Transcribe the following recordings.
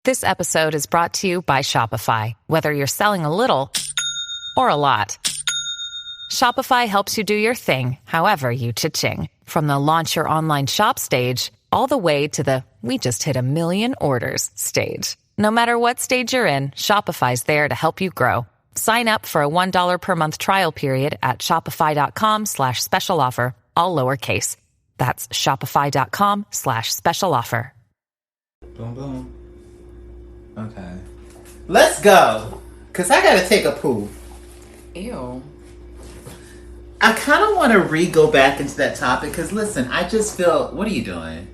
This episode is brought to you by Shopify. Whether you're selling a little or a lot, Shopify helps you do your thing, however you cha-ching. From the launch your online shop stage, all the way to the we just hit 1 million orders stage. No matter what stage you're in, Shopify's there to help you grow. Sign up for a $1 per month trial period at shopify.com/special offer, all lowercase. That's shopify.com/special offer. Boom, boom. Okay. Let's go. Because I got to take a poo. Ew. I kind of want to go back into that topic because, listen, I just feel... What are you doing?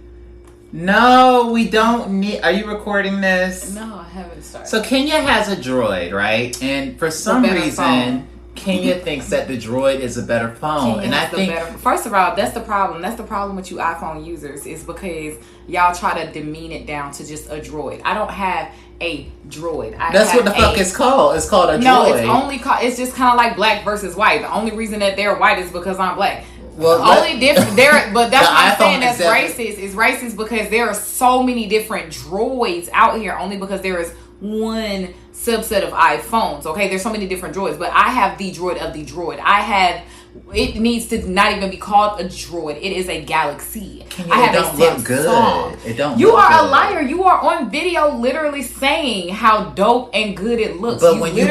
No, we don't need... Are you recording this? No, I haven't started. So Kenya has a droid, right? And for some reason, Kenya thinks that the droid is a better phone. And I think... First of all, that's the problem. That's the problem with you iPhone users is because y'all try to demean it down to just a droid. I don't have a droid. That's what the fuck it's called. It's called a droid. No, it's only called... It's just kind of like black versus white. The only reason that they're white is because I'm black. Well, only different there, but that's what I'm saying. That's racist. Is racist because there are so many different droids out here. Only because there is one subset of iPhones. Okay, there's so many different droids, but I have the droid of the droid. I have. It needs to not even be called a droid. It is a Galaxy. I have a Samsung. It don't. You are a liar. You are on video, literally saying how dope and good it looks. But when you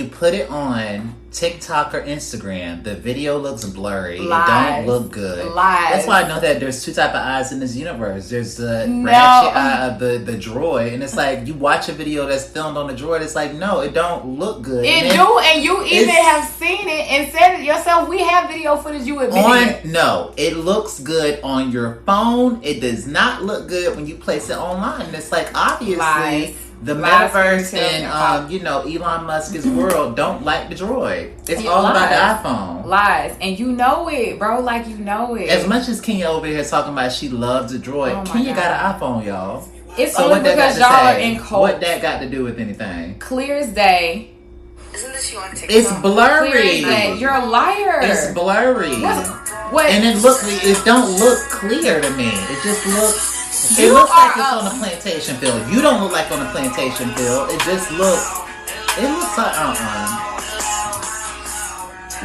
put it on TikTok or Instagram, the video looks blurry. Lies. It don't look good. Lies. That's why I know that there's two type of eyes in this universe. There's the ratchet eye of the droid, and it's like you watch a video that's filmed on the droid. It's like no, it don't look good. And you even have seen it and said it yourself. We have video footage. You admit it. No, it looks good on your phone. It does not look good when you place it online. It's like obviously. Lies. The metaverse and Elon Musk's world don't like the droid. It's all about the iPhone. Lies. And you know it, bro. Like you know it. As much as Kenya over here talking about she loves the droid, Kenya got an iPhone, y'all. It's so only because y'all are in cults. What that got to do with anything? Clear as day. Isn't this you on TikTok? It's blurry. Clear as day. You're a liar. It's blurry. What? And it don't look clear to me. It just looks. It looks like it's on a plantation field. You don't look like on a plantation field. It just looks. It looks like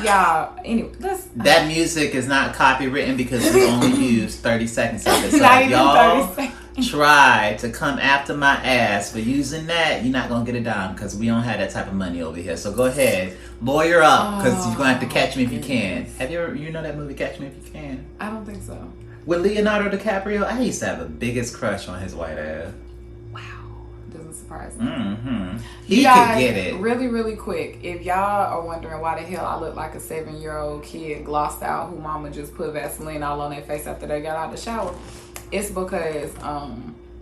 Y'all. Anyway, that music is not copywritten because we only used 30 seconds of it. So not if even y'all 30 seconds. Try to come after my ass for using that, you're not gonna get a dime because we don't have that type of money over here. So go ahead, lawyer up because you're gonna have to catch me if you can. Have you ever know that movie Catch Me If You Can? I don't think so. With Leonardo DiCaprio, I used to have the biggest crush on his white ass. Wow. Doesn't surprise me. Mm-hmm. He could get it. Really, really quick. If y'all are wondering why the hell I look like a 7-year-old kid glossed out who mama just put Vaseline all on their face after they got out of the shower, it's because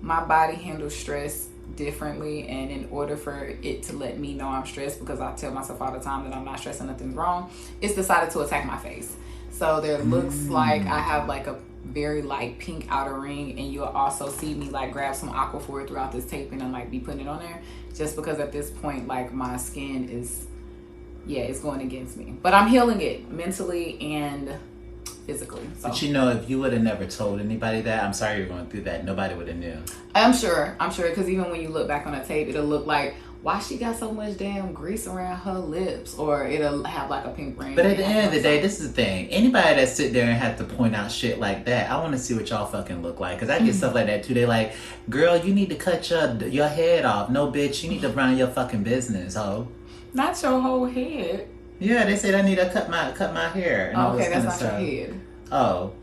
my body handles stress differently, and in order for it to let me know I'm stressed, because I tell myself all the time that I'm not stressed and nothing's wrong, it's decided to attack my face. So there looks like I have like a very light pink outer ring, and you'll also see me like grab some Aquaphor throughout this taping and like be putting it on there, just because at this point like my skin is it's going against me, but I'm healing it mentally and physically. So. But if you would have never told anybody that, I'm sorry you're going through that, nobody would have knew. I'm sure because even when you look back on a tape, it'll look like, why she got so much damn grease around her lips, or it'll have like a pink ring. But at the end of the day, this is the thing. Anybody that sit there and have to point out shit like that, I want to see what y'all fucking look like. Because I get stuff like that too. They like, girl, you need to cut your head off. No, bitch, you need to run your fucking business, ho. Not your whole head. Yeah, they said I need to cut my hair. And okay, that's not your head. Oh,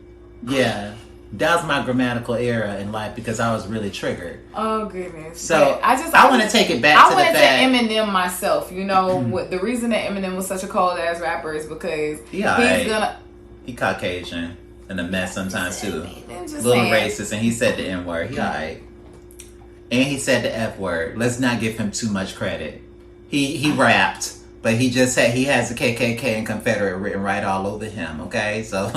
yeah. That was my grammatical error in life because I was really triggered. Oh goodness! So I want to take it back to the fact. I wanted to Eminem myself. What the reason that Eminem was such a cold ass rapper is because he Caucasian and a mess sometimes too. Little racist, and he said the N word. He alright, and he said the F word. Let's not give him too much credit. He rapped. But he just said he has the KKK and Confederate written right all over him, okay? So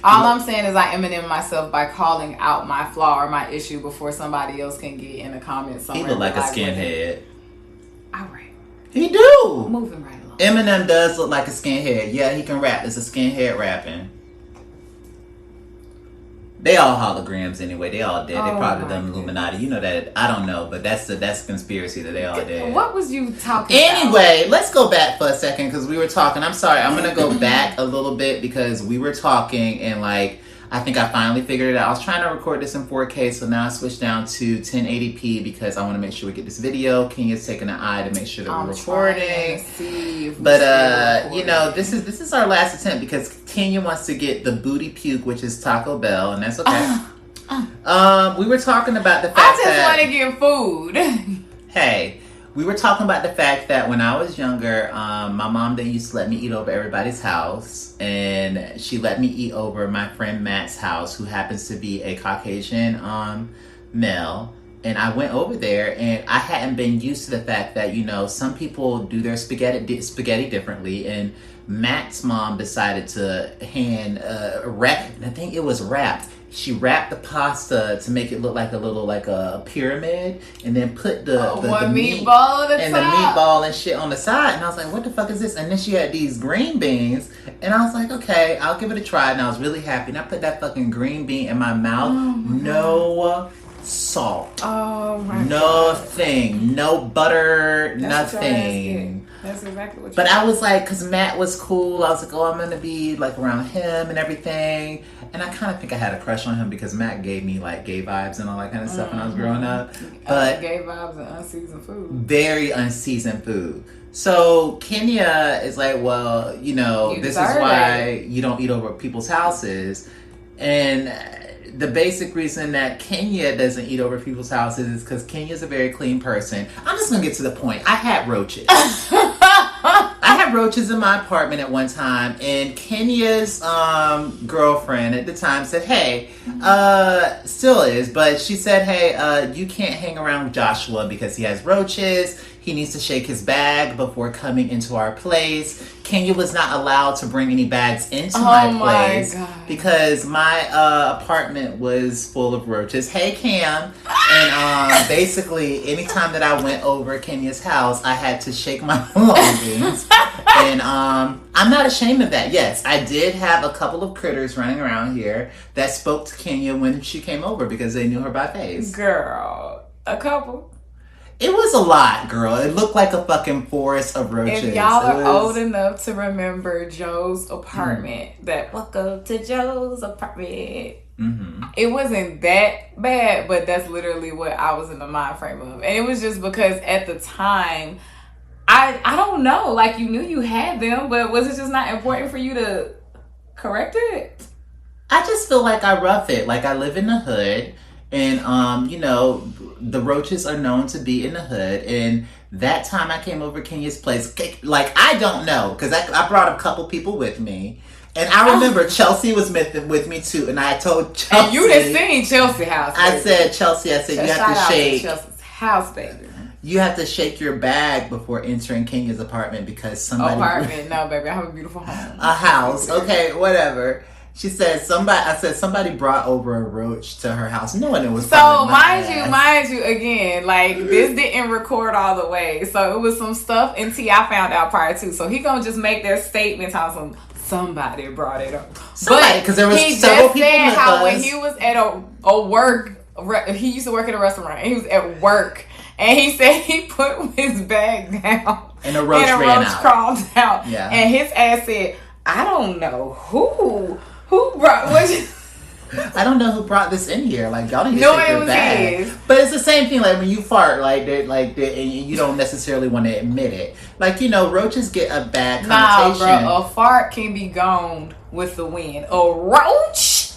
all I'm saying is I Eminem myself by calling out my flaw or my issue before somebody else can get in the comments somewhere. He look like a skinhead. All right. He do. Moving right along. Eminem does look like a skinhead. Yeah, he can rap. It's a skinhead rapping. They all holograms anyway. They all did. They probably them goodness. Illuminati. You know that. I don't know, but that's the conspiracy that they all did. What was you talking Anyway, let's go back for a second because we were talking. I'm sorry. I'm going to go back a little bit because we were talking and like, I think I finally figured it out. I was trying to record this in 4K, so now I switched down to 1080p because I want to make sure we get this video. Kenya's taking an eye to make sure that we're recording. But you know, this is our last attempt because Kenya wants to get the booty puke, which is Taco Bell, and that's okay. We were talking about the fact I just want to get food. Hey. We were talking about the fact that when I was younger, my mom didn't used to let me eat over everybody's house. And she let me eat over my friend Matt's house, who happens to be a Caucasian male. And I went over there and I hadn't been used to the fact that, you know, some people do their spaghetti differently. And Matt's mom decided to hand wrap, I think it was wrapped. She wrapped the pasta to make it look like a pyramid, and then put the meatball and the meatball and shit on the side. And I was like, "What the fuck is this?" And then she had these green beans, and I was like, "Okay, I'll give it a try." And I was really happy. And I put that fucking green bean in my mouth. No salt. Oh my God. Nothing. No butter. That's nothing. That's exactly what. But I was like, because Matt was cool. I was like, oh, I'm gonna be like around him and everything. And I kind of think I had a crush on him because Matt gave me like gay vibes and all that kind of stuff when I was growing up. But gay vibes and unseasoned food. Very unseasoned food. So Kenya is like, well, you know, this is why you don't eat over people's houses. And the basic reason that Kenya doesn't eat over people's houses is because Kenya's a very clean person. I'm just going to get to the point. I had roaches. I had roaches in my apartment at one time, and Kenya's girlfriend at the time said, hey, still is, but she said, hey, you can't hang around with Joshua because he has roaches. He needs to shake his bag before coming into our place. Kenya was not allowed to bring any bags into my place because my apartment was full of roaches. Hey, Cam. And basically, anytime that I went over Kenya's house, I had to shake my belongings. And I'm not ashamed of that. Yes, I did have a couple of critters running around here that spoke to Kenya when she came over because they knew her by face. Girl, a couple? It was a lot, girl. It looked like a fucking forest of roaches. If y'all are old enough to remember Joe's apartment, that welcome to Joe's apartment. Mm-hmm. It wasn't that bad, but that's literally what I was in the mind frame of. And it was just because at the time, I don't know, like you knew you had them, but was it just not important for you to correct it? I just feel like I rough it. Like I live in the hood. And, you know, the roaches are known to be in the hood. And that time I came over Kenya's place, like, I don't know, because I brought a couple people with me. And I remember Chelsea was with me, too. And I told Chelsea. And you done seen Chelsea house, baby. I said, Chelsea, you have to shake. Chelsea's house, baby. You have to shake your bag before entering Kenya's apartment because somebody... Apartment? No, baby. I have a beautiful home. A house. Okay, whatever. She said somebody brought over a roach to her house. No one it was. So mind you, again, like this didn't record all the way. So it was some stuff in T.I. found out prior to. So he gonna just make their statements on somebody brought it up. Somebody, because there was several people said with how us. When he was at a work, he used to work at a restaurant. And he was at work, and he said he put his bag down, and a roach crawled out. Yeah. And his ass said, "I don't know who brought what." I don't know who brought this in here. Like y'all need to take your bag. His. But it's the same thing. Like when you fart, and you don't necessarily want to admit it. Like you know, roaches get a bad connotation. Nah, bro, a fart can be gone with the wind. A roach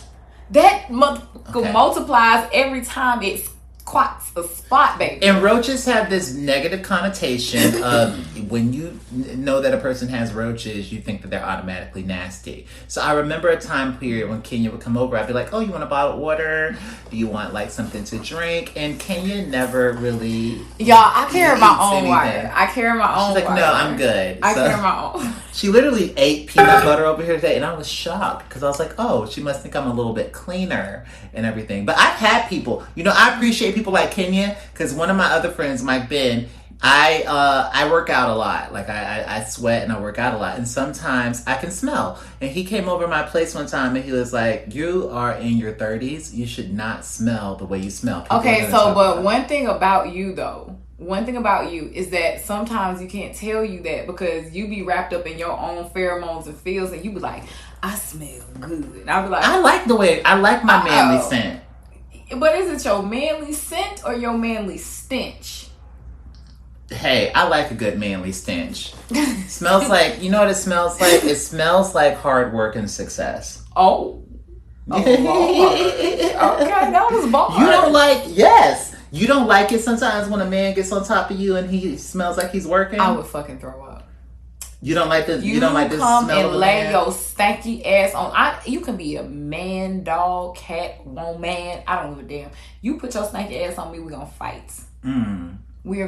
that multiplies every time it squats a spot, baby. And roaches have this negative connotation of when you know that a person has roaches, you think that they're automatically nasty. So I remember a time period when Kenya would come over, I'd be like, oh, you want a bottle of water? Do you want like something to drink? And Kenya never really... Y'all, I carry my own water. I carry my own water. She's like, no, I'm good. I carry my own. She literally ate peanut butter over here today, and I was shocked because I was like, oh, she must think I'm a little bit cleaner and everything. But I've had people, you know, I appreciate people like Kenya because one of my other friends, Mike Ben, I work out a lot. Like I sweat and I work out a lot, and sometimes I can smell. And he came over my place one time and he was like, "You are in your 30s. You should not smell the way you smell." Okay, so but one thing about you is that sometimes you can't tell you that because you be wrapped up in your own pheromones and feels, and you be like, "I smell good." And I be like, I like my manly scent. But is it your manly scent or your manly stench? Hey, I like a good manly stench. Smells like, you know what it smells like? It smells like hard work and success. Oh Lord. Okay, that was bold. You don't like it sometimes when a man gets on top of you and he smells like he's working? I would fucking throw up. You don't like this? You don't like this come smell and of a lay man? your stanky ass on. You can be a man, dog, cat, woman. I don't give a damn. You put your stanky ass on me, we're gonna fight. We are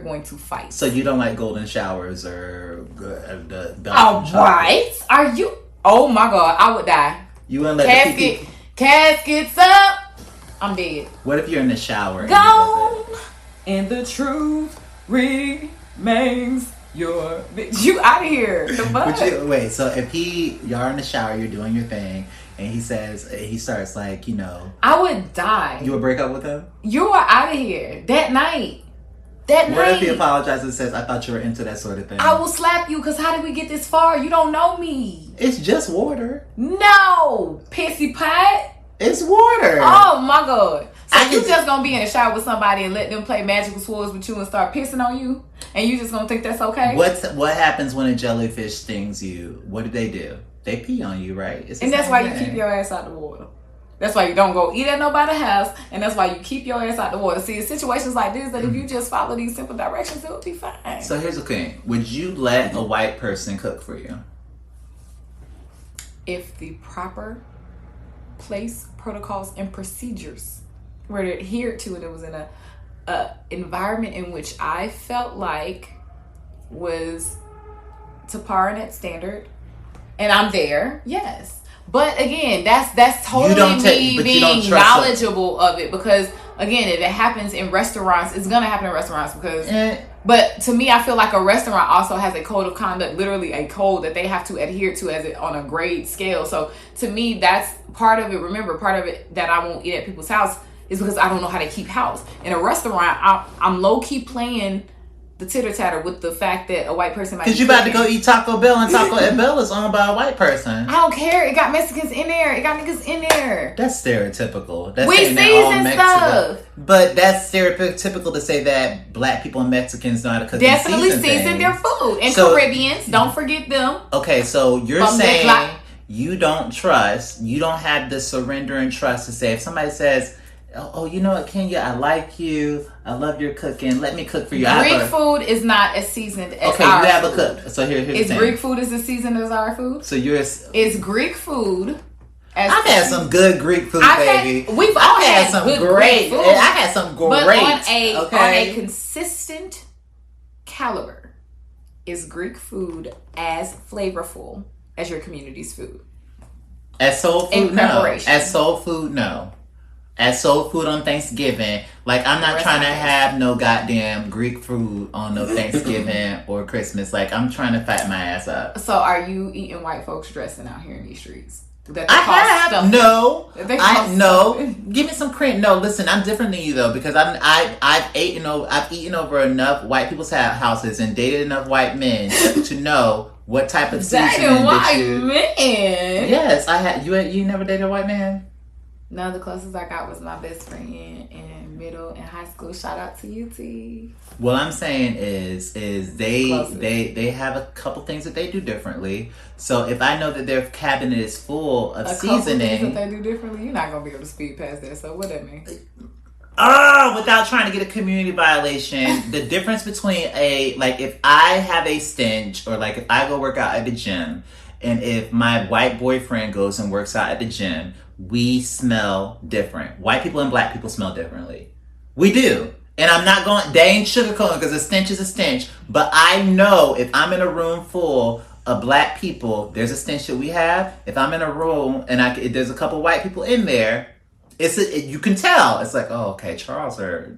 going to fight. So you don't like golden showers or the All right. Are you? Oh my God, I would die. You wouldn't let the people... Caskets up. I'm dead. What if you're in the shower? Gone. And the truth remains your bitch. You out of here. The fuck? Wait, so if y'all in the shower, you're doing your thing, and he starts like, you know, I would die. You would break up with him? You are out of here that night. What if he apologizes and says, "I thought you were into that sort of thing"? I will slap you because how did we get this far? You don't know me. It's just water. No, pissy pot. It's water. Oh my God. So you just gonna be in the shower with somebody and let them play magical swords with you and start pissing on you? And you just gonna think that's okay? What happens when a jellyfish stings you? What do? They pee on you, right? And that's why you keep your ass out the water. That's why you don't go eat at nobody's house, and that's why you keep your ass out the water. See, in situations like this, that if you just follow these simple directions, it'll be fine. So here's the thing. Would you let a white person cook for you? If the proper place, protocols, and procedures were adhered to, and it was in a environment in which I felt like was to par and at standard, and I'm there, yes. But again, that's totally me being knowledgeable of it, because again, if it happens in restaurants, it's gonna happen in restaurants because. But to me, I feel like a restaurant also has a code of conduct, literally a code that they have to adhere to as it on a grade scale. So to me, that's part of it. Remember, part of it that I won't eat at people's house is because I don't know how to keep house. In a restaurant, I'm low key playing the titter tatter with the fact that a white person might. Because you about to go eat Taco Bell, and Taco Bell is owned by a white person. I don't care. It got Mexicans in there. It got niggas in there. That's stereotypical. That's we season stuff. But that's stereotypical to say that black people and Mexicans know how to cook. Definitely season their food. And Caribbeans, don't forget them. Okay, so you're saying you don't have the surrender and trust to say, if somebody says, "Oh, you know what, Kenya, I like you. I love your cooking. Let me cook for you." Greek food is not as seasoned as okay, our you have food. a cook. So here's the thing. Greek food as seasoned as our food? So is Greek food. I've had some good Greek food, baby. We've all had some great food. I had some great. But on a consistent caliber, is Greek food as flavorful as your community's food? As soul food, no. As soul food, no. As soul food on Thanksgiving, like I'm not trying to have no goddamn Greek food on no Thanksgiving or Christmas. Like I'm trying to fatten my ass up. So are you eating white folks dressing out here in these streets? No. Give me some cream. No, listen, I'm different than you though, because I've eaten over enough white people's houses and dated enough white men to know what type of seasoning white men. Yes, I had. You never dated a white man? No, the closest I got was my best friend in middle and high school. Shout out to UT. What I'm saying is they have a couple things that they do differently. So if I know that their cabinet is full of seasoning, things that they do differently, you're not gonna be able to speed past that. So what that mean? Without trying to get a community violation, the difference between if I have a stench, or like if I go work out at the gym, and if my white boyfriend goes and works out at the gym, we smell different. White people and black people smell differently. We do. And I'm not going, they ain't sugarcoating, because a stench is a stench. But I know if I'm in a room full of black people, there's a stench that we have. If I'm in a room and there's a couple white people in there, you can tell. It's like, oh, okay, Charles or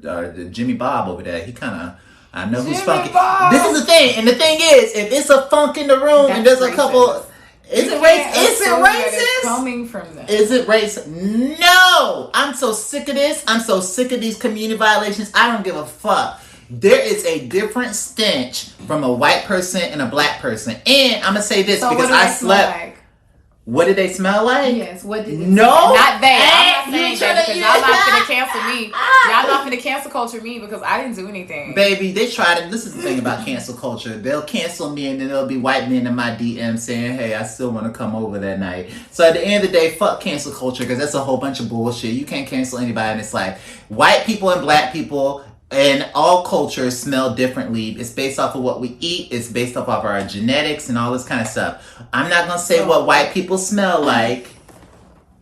Jimmy Bob over there, he kind of, I know who's Jimmy funky. Bob. This is the thing, and the thing is, if it's a funk in the room and there's a couple, is it racist? Coming from them. Is it racist? No, I'm so sick of this. I'm so sick of these community violations. I don't give a fuck. There is a different stench from a white person and a black person, and I'm gonna say this because I slept. Like? What did they smell like? Yes. What did they No, not that. I'm not saying that because y'all not gonna cancel me. Y'all not gonna cancel culture me because I didn't do anything. Baby, they tried it. This is the thing about cancel culture. They'll cancel me and then there'll be white men in my DM saying, hey, I still want to come over that night. So at the end of the day, fuck cancel culture because that's a whole bunch of bullshit. You can't cancel anybody in this life. White people and black people and all cultures smell differently. It's based off of what we eat. It's based off of our genetics and all this kind of stuff. I'm not going to say what white people smell like,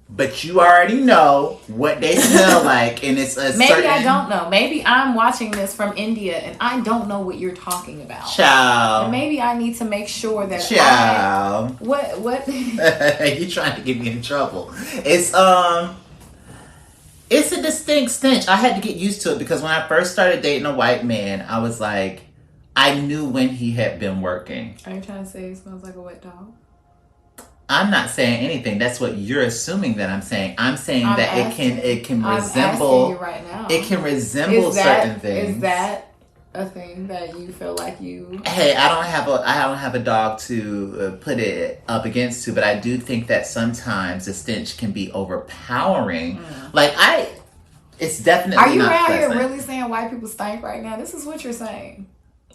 but you already know what they smell like. And it's a maybe I don't know. Maybe I'm watching this from India and I don't know what you're talking about. Child. And maybe I need to make sure that Child. What? You trying to get me in trouble. It's a distinct stench. I had to get used to it because when I first started dating a white man, I was like, I knew when he had been working. Are you trying to say he smells like a wet dog? I'm not saying anything. That's what you're assuming that I'm saying. I'm saying that it can resemble. You right now. It can resemble certain things. Is that a thing that you feel like you? Hey, I don't have a dog to put it up against to, but I do think that sometimes the stench can be overpowering. It's definitely. Are you not out pleasant. here really saying white people stink right now? This is what you're saying.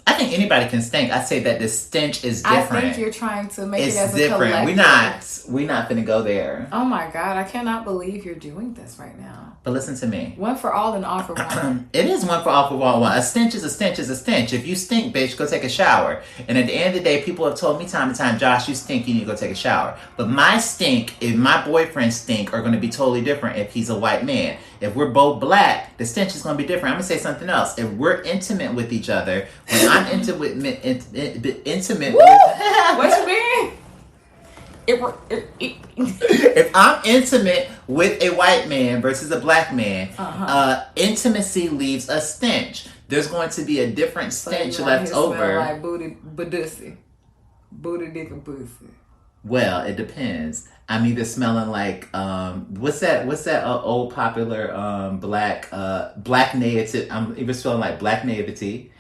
I think anybody can stink. I say that the stench is different. I think you're trying to make it as different. A collective. We're not gonna go there. Oh my God, I cannot believe you're doing this right now. But listen to me. One for all and all for one. It is one for all for one. A stench is a stench is a stench. If you stink, bitch, go take a shower. And at the end of the day, people have told me time and time, Josh, you stink, you need to go take a shower. But my stink, if my boyfriend's stink, are going to be totally different if he's a white man. If we're both black, the stench is going to be different. I'm going to say something else. If we're intimate with each other, when I'm intimate with... What you mean? If I'm intimate with a white man versus a black man, intimacy leaves a stench. There's going to be a different stench left over. Like booty, dick, and pussy. Well, it depends. I'm either smelling like what's that old popular black native. I'm either smelling like black nativity.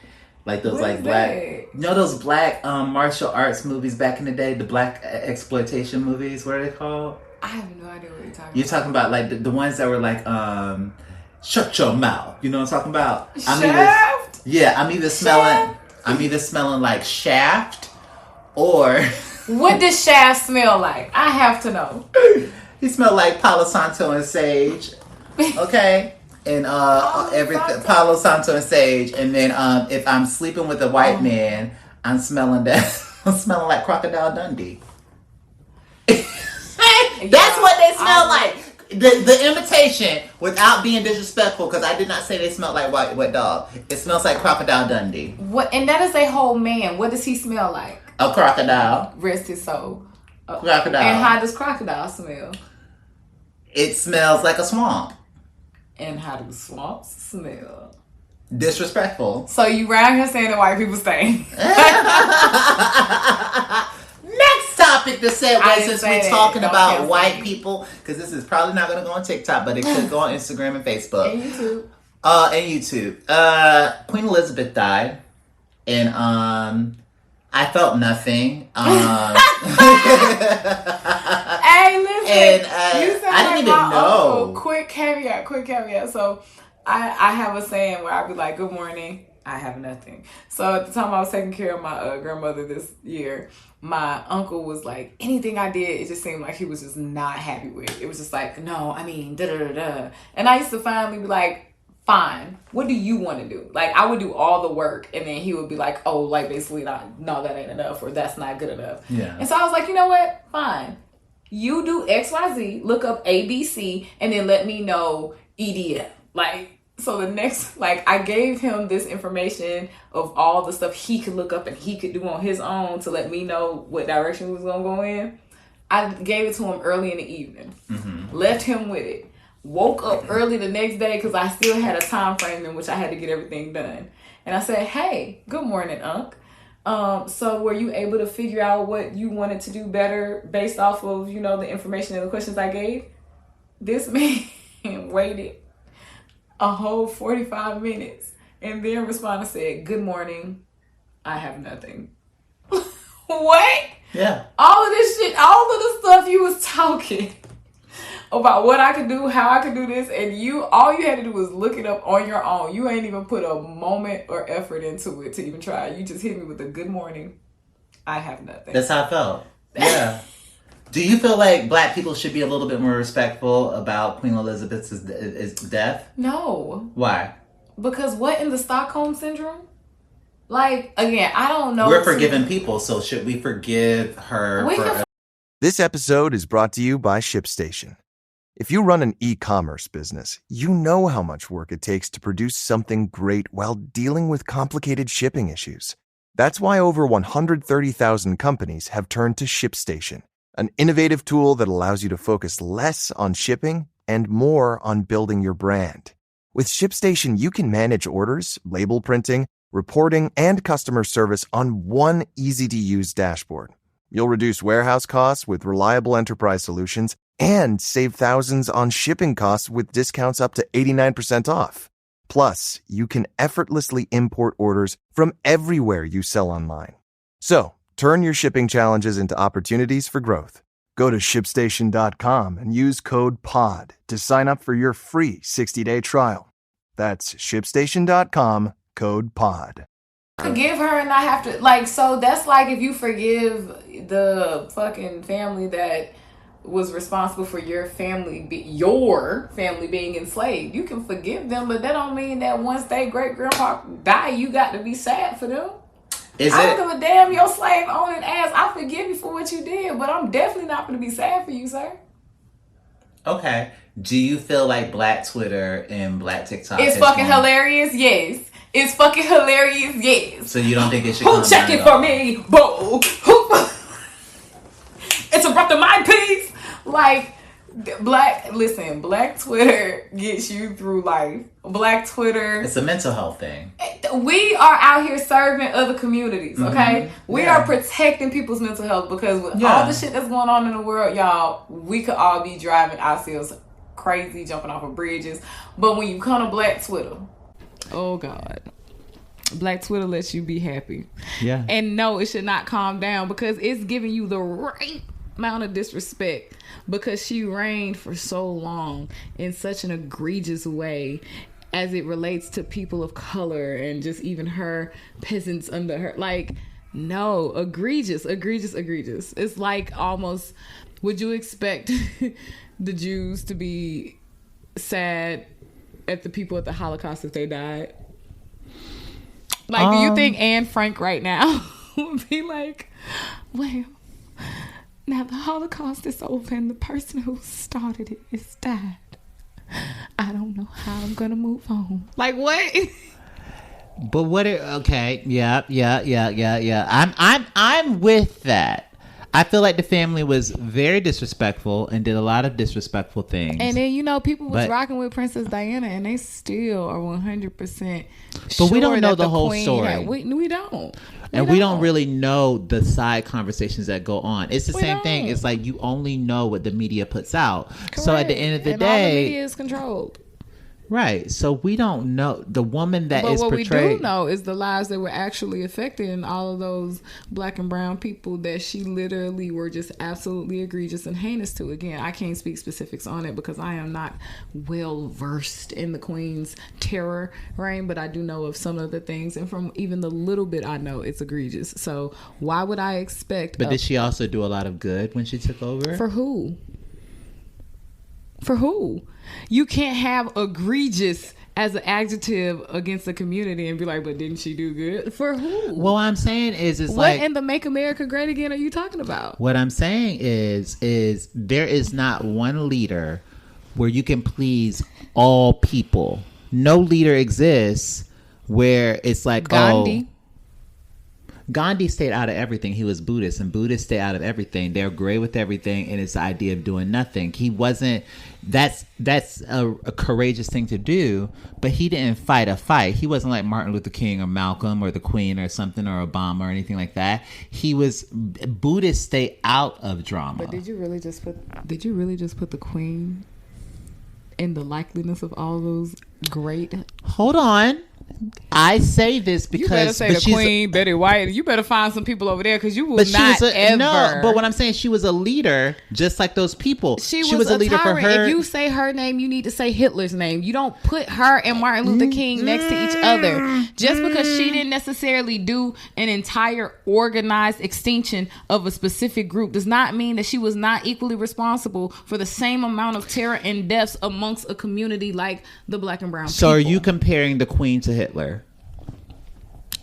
Like those what like black, those black martial arts movies back in the day, the black exploitation movies. What are they called? I have no idea what you're talking about. You're talking about like the ones that were like, shut your mouth. You know what I'm talking about? Shaft? I'm either smelling like Shaft or. What does Shaft smell like? I have to know. He smelled like Palo Santo and sage. Okay. And everything, Palo Santo and sage, and then if I'm sleeping with a white man, I'm smelling that. I'm smelling like Crocodile Dundee. That's what they smell like. The imitation, without being disrespectful, because I did not say they smelled like wet dog. It smells like Crocodile Dundee. What? And that is a whole man. What does he smell like? A crocodile. Rest his soul. Crocodile. And how does crocodile smell? It smells like a swamp. And how do swamps smell? Disrespectful. So you round here saying that white people stink. Next topic to segue since we're talking about white people, because this is probably not going to go on TikTok, but it could go on Instagram and Facebook. And YouTube. Queen Elizabeth died. And I felt nothing. Hey, listen. And you sound I didn't even know. Uncle. Quick caveat. So I have a saying where I be like, good morning, I have nothing. So at the time I was taking care of my grandmother this year, my uncle was like, anything I did, it just seemed like he was just not happy with. It was just like, no, I mean, da-da-da-da. And I used to finally be like, fine, what do you want to do? Like, I would do all the work, and then he would be like, oh, like, basically, no, that ain't enough, or that's not good enough. Yeah. And so I was like, you know what? Fine. You do XYZ, look up ABC, and then let me know EDF. Like, so the next, like, I gave him this information of all the stuff he could look up and he could do on his own to let me know what direction we was going to go in. I gave it to him early in the evening. Mm-hmm. Left him with it. woke up early the next day because I still had a time frame in which I had to get everything done. And I said, hey, good morning, Unc. So were you able to figure out what you wanted to do better based off of, you know, the information and the questions I gave? This man waited a whole 45 minutes and then responded and said, good morning, I have nothing. What? Yeah. All of this shit, all of the stuff you was talking about what I could do, how I could do this, and all you had to do was look it up on your own. You ain't even put a moment or effort into it to even try. You just hit me with a good morning, I have nothing. That's how I felt. Yeah. Do you feel like black people should be a little bit more respectful about Queen Elizabeth's death? No. Why? Because what in the Stockholm Syndrome? Like, again, I don't know. We're forgiving people, so should we forgive her? This episode is brought to you by ShipStation. If you run an e-commerce business, you know how much work it takes to produce something great while dealing with complicated shipping issues. That's why over 130,000 companies have turned to ShipStation, an innovative tool that allows you to focus less on shipping and more on building your brand. With ShipStation, you can manage orders, label printing, reporting, and customer service on one easy-to-use dashboard. You'll reduce warehouse costs with reliable enterprise solutions and save thousands on shipping costs with discounts up to 89% off. Plus, you can effortlessly import orders from everywhere you sell online. So, turn your shipping challenges into opportunities for growth. Go to ShipStation.com and use code POD to sign up for your free 60-day trial. That's ShipStation.com, code POD. Forgive her and I have to, like, so that's like if you forgive the fucking family that was responsible for your family being enslaved. You can forgive them, but that don't mean that once they great grandpa die, you got to be sad for them. I don't give a damn your slave owning ass. I forgive you for what you did, but I'm definitely not going to be sad for you, sir. Okay. Do you feel like Black Twitter and Black TikTok is fucking hilarious? Yes. It's fucking hilarious, yes. So you don't think it should Who checking for me? Boo. Interrupt my peace. Like, Black Twitter gets you through life. Black Twitter. It's a mental health thing. We are out here serving other communities, okay? Mm-hmm. We are protecting people's mental health because with all the shit that's going on in the world, y'all, we could all be driving ourselves crazy, jumping off of bridges. But when you come to Black Twitter, oh God, Black Twitter lets you be happy. Yeah. And no, it should not calm down because it's giving you the right amount of disrespect because she reigned for so long in such an egregious way as it relates to people of color and just even her peasants under her. Like, no, egregious. It's like almost, would you expect the Jews to be sad at the people at the Holocaust if they died? Like, do you think Anne Frank right now would be like, well, now the Holocaust is over and the person who started it is died. I don't know how I'm gonna move on. Like, what? But okay, yeah. I'm with that. I feel like the family was very disrespectful and did a lot of disrespectful things. And then, you know, people was rocking with Princess Diana and they still are 100% But we don't know the whole story. We don't. We don't really know the side conversations that go on. It's the same thing. It's like you only know what the media puts out. Correct. So at the end of the day, all the media is controlled. Right. So we don't know the woman that is portrayed. What we do know is the lives that were actually affected and all of those black and brown people that she literally were just absolutely egregious and heinous to. Again, I can't speak specifics on it because I am not well versed in the Queen's terror reign, but I do know of some of the things, and from even the little bit I know, it's egregious. So why would I expect... But did she also do a lot of good when she took over? For who? For who? You can't have egregious as an adjective against the community and be like, but didn't she do good? For who? What I'm saying is, what in the Make America Great Again are you talking about? What I'm saying is there is not one leader where you can please all people. No leader exists where it's like, Gandhi. Gandhi stayed out of everything. He was Buddhist, and Buddhists stay out of everything. They're great with everything, and it's the idea of doing nothing. He wasn't. That's a courageous thing to do, but he didn't fight a fight. He wasn't like Martin Luther King or Malcolm or the Queen or something or Obama or anything like that. He was. Buddhists stay out of drama. But did you really just put the Queen in the likeliness of all those great? Hold on. I say this because you better say the Queen, Betty White. You better find some people over there because you will not ever. No, but what I'm saying, she was a leader, just like those people. She was a leader tyrant. For her. If you say her name, you need to say Hitler's name. You don't put her and Martin Luther King next to each other. Just because she didn't necessarily do an entire organized extinction of a specific group does not mean that she was not equally responsible for the same amount of terror and deaths amongst a community like the Black and brown people. So are you comparing the Queen to Hitler?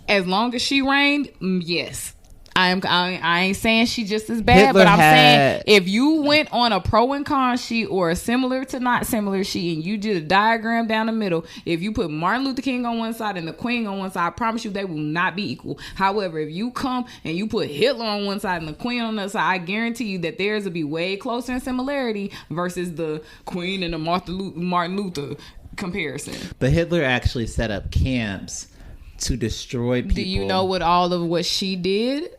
As long as she reigned, yes. I ain't saying she just as bad, Hitler, but I'm saying if you went on a pro and con sheet or a similar to not similar sheet and you did a diagram down the middle, if you put Martin Luther King on one side and the Queen on one side, I promise you they will not be equal. However, if you come and you put Hitler on one side and the Queen on the other side, I guarantee you that theirs will be way closer in similarity versus the Queen and the Martin Luther comparison. But Hitler actually set up camps to destroy people. Do you know what she did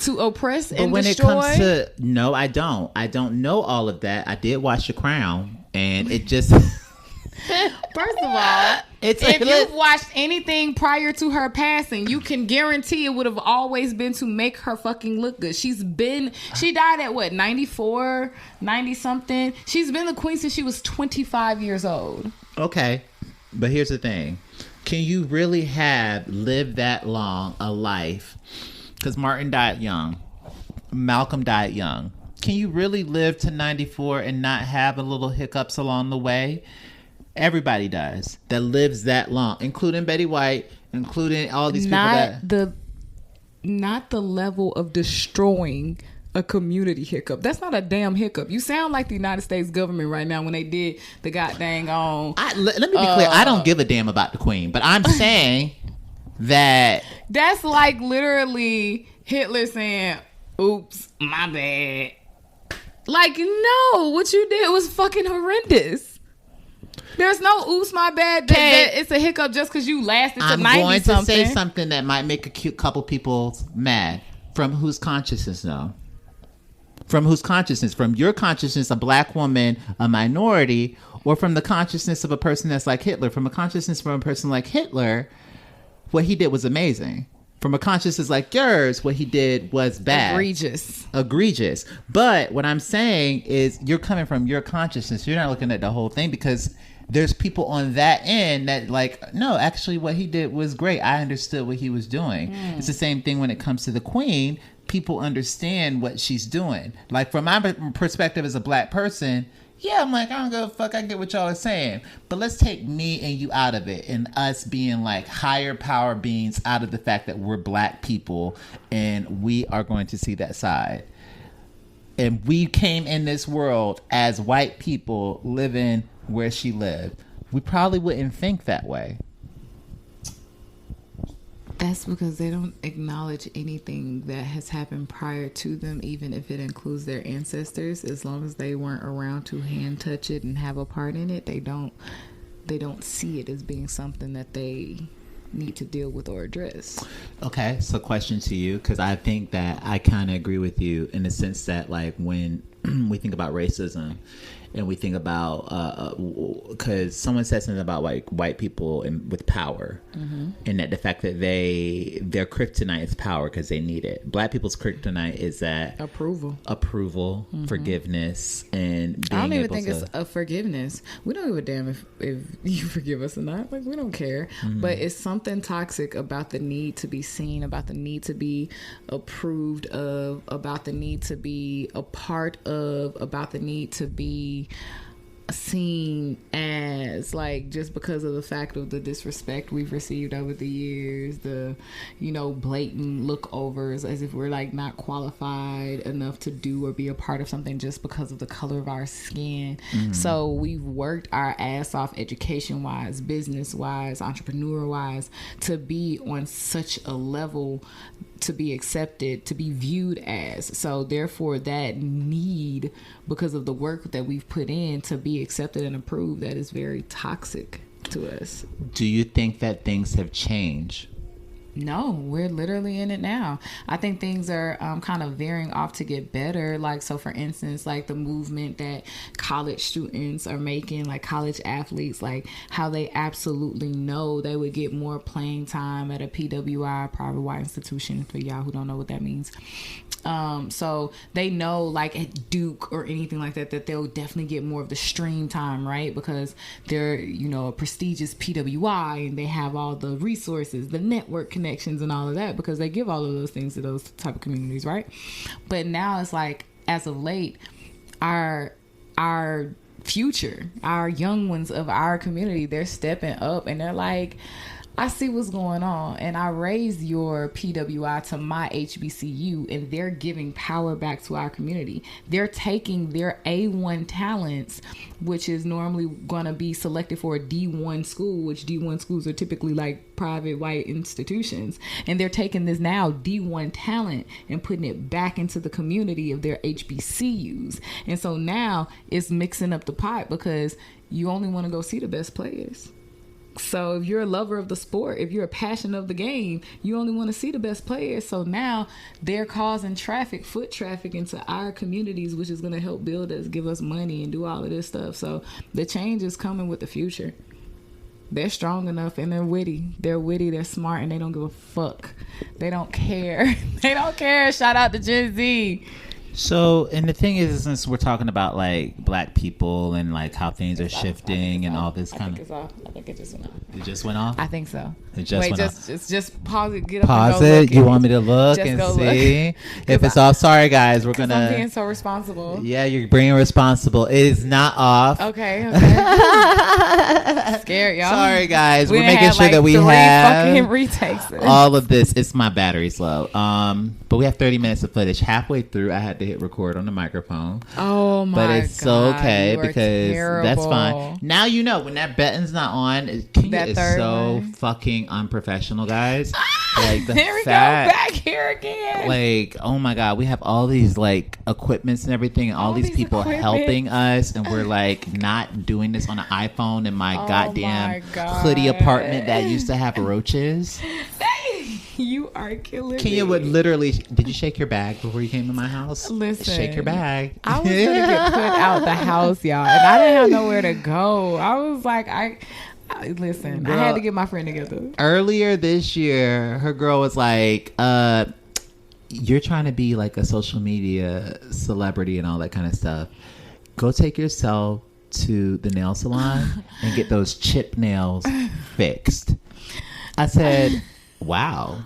to oppress and when destroy? It comes to no, I don't know all of that. I did watch The Crown, and it just first of all, if you've watched anything prior to her passing, you can guarantee it would have always been to make her fucking look good. She died at what, 94, 90 something. She's been the Queen since she was 25 years old. Okay, but here's the thing. Can you really have lived that long a life? Because Martin died young. Malcolm died young. Can you really live to 94 and not have a little hiccups along the way? Everybody does that lives that long, including Betty White, including all these people not the level of destroying a community hiccup. That's not a damn hiccup. You sound like the United States government right now when they did the goddamn let me be clear. I don't give a damn about the Queen, but I'm saying that that's like literally Hitler saying, "Oops, my bad." Like, no, what you did was fucking horrendous. There's no oops, my bad. It's a hiccup just because you lasted to 90 something. I'm going to say something that might make a cute couple people mad. From whose consciousness, though? From whose consciousness? From your consciousness, a black woman, a minority, or from the consciousness of a person that's like Hitler? From a consciousness from a person like Hitler, what he did was amazing. From a consciousness like yours, what he did was bad. Egregious. But what I'm saying is you're coming from your consciousness. You're not looking at the whole thing because there's people on that end that like, no, actually what he did was great. I understood what he was doing. It's the same thing when it comes to the Queen. People understand what she's doing. Like from my perspective as a black person, yeah, I'm like, I don't give a fuck. I get what y'all are saying. But let's take me and you out of it and us being like higher power beings out of the fact that we're black people and we are going to see that side. And we came in this world as white people living where she lived. We probably wouldn't think that way. That's because they don't acknowledge anything that has happened prior to them, even if it includes their ancestors. As long as they weren't around to hand touch it and have a part in it, they don't see it as being something that they need to deal with or address. Okay, so question to you, because I think that I kind of agree with you in the sense that like when we think about racism and we think about because someone said something about like white people and with power, and that the fact that their kryptonite is power because they need it. Black people's kryptonite is that approval, forgiveness, and being I don't even think it's a forgiveness. We don't give a damn if you forgive us or not. Like, we don't care. But it's something toxic about the need to be seen, about the need to be approved of, about the need to be a part of, about the need to be seen as, like, just because of the fact of the disrespect we've received over the years, the, you know, blatant lookovers as if we're like not qualified enough to do or be a part of something just because of the color of our skin. So we've worked our ass off education wise, business wise, entrepreneur wise, to be on such a level to be accepted, to be viewed as. So therefore that need, because of the work that we've put in to be accepted and approved, that is very toxic to us. Do you think that things have changed? No, we're literally in it now. I think things are kind of veering off to get better. Like, so for instance, like the movement that college students are making, like college athletes, like how they absolutely know they would get more playing time at a PWI, private white institution, for y'all who don't know what that means. So they know, like at Duke or anything like that, that they'll definitely get more of the stream time, right? Because they're, you know, a prestigious PWI and they have all the resources, the network connections and all of that, because they give all of those things to those type of communities, right? But now it's like, as of late, our future, our young ones of our community, they're stepping up and they're like, I see what's going on, and I raised your PWI to my HBCU, and they're giving power back to our community. They're taking their A1 talents, which is normally going to be selected for a D1 school, which D1 schools are typically like private white institutions, and they're taking this now D1 talent and putting it back into the community of their HBCUs. And so now it's mixing up the pot, because you only want to go see the best players. So if you're a lover of the sport, if you're a passion of the game, you only want to see the best players. So now they're causing foot traffic into our communities, which is going to help build us, give us money and do all of this stuff. So the change is coming with the future. They're strong enough and they're witty. They're smart, and they don't give a fuck. They don't care. They don't care. Shout out to Gen Z. So, and the thing is, since we're talking about like black people and like how things are shifting and all this kind of, I think it just went off. It just went off. I think so. It just went off. Just pause it. Get up. Pause and go it. look You want me to look just and see if it's off? Sorry, guys. We're gonna. I'm being so responsible. Yeah, you're being responsible. It is not off. Okay. Scared, y'all. Sorry, guys. We're making sure that we have fucking retakes. All of this. It's my battery's low. But we have 30 minutes of footage. Halfway through, I had to hit record on the microphone. Oh my god! But it's okay because terrible. That's fine. Now you know when that button's not on. Kyna is so fucking unprofessional, guys. Like the here we fact, go back here again. Like, oh my god, we have all these like equipments and everything, and all these people helping us, and we're like not doing this on an iPhone in my goddamn hoodie apartment that used to have roaches. You are killing Kyna me. would literally. Did you shake your bag before you came to my house? Listen, shake your bag. I was gonna get put out the house, y'all, and I didn't have nowhere to go. I was like, listen, girl, I had to get my friend together. Earlier this year, her girl was like, you're trying to be like a social media celebrity and all that kind of stuff. Go take yourself to the nail salon and get those chip nails fixed. I said, wow.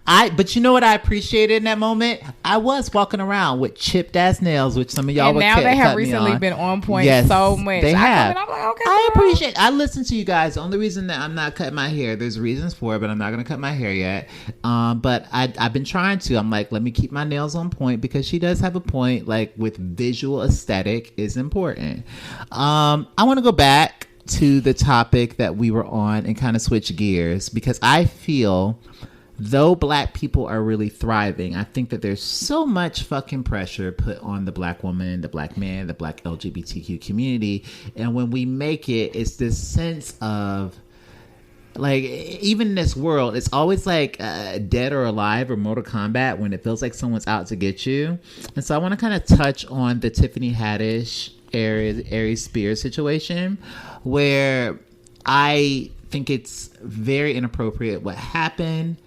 But you know what I appreciated in that moment? I was walking around with chipped ass nails, which some of y'all would now they have cut recently on. been on point yes, so much. They have. I'm like, okay, I appreciate. I listen to you guys. The only reason that I'm not cutting my hair, there's reasons for it, but I'm not going to cut my hair yet. But I've been trying to. I'm like, let me keep my nails on point, because she does have a point. Like with visual aesthetic is important. I want to go back to the topic that we were on and kind of switch gears, because I feel, though black people are really thriving, I think that there's so much fucking pressure put on the black woman, the black man, the black LGBTQ community. And when we make it, it's this sense of like, even in this world, it's always like Dead or Alive or Mortal Kombat when it feels like someone's out to get you. And so I want to kind of touch on the Tiffany Haddish, Aries Spears situation, where I think it's very inappropriate what happened.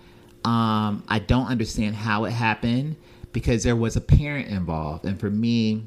I don't understand how it happened, because there was a parent involved. And for me,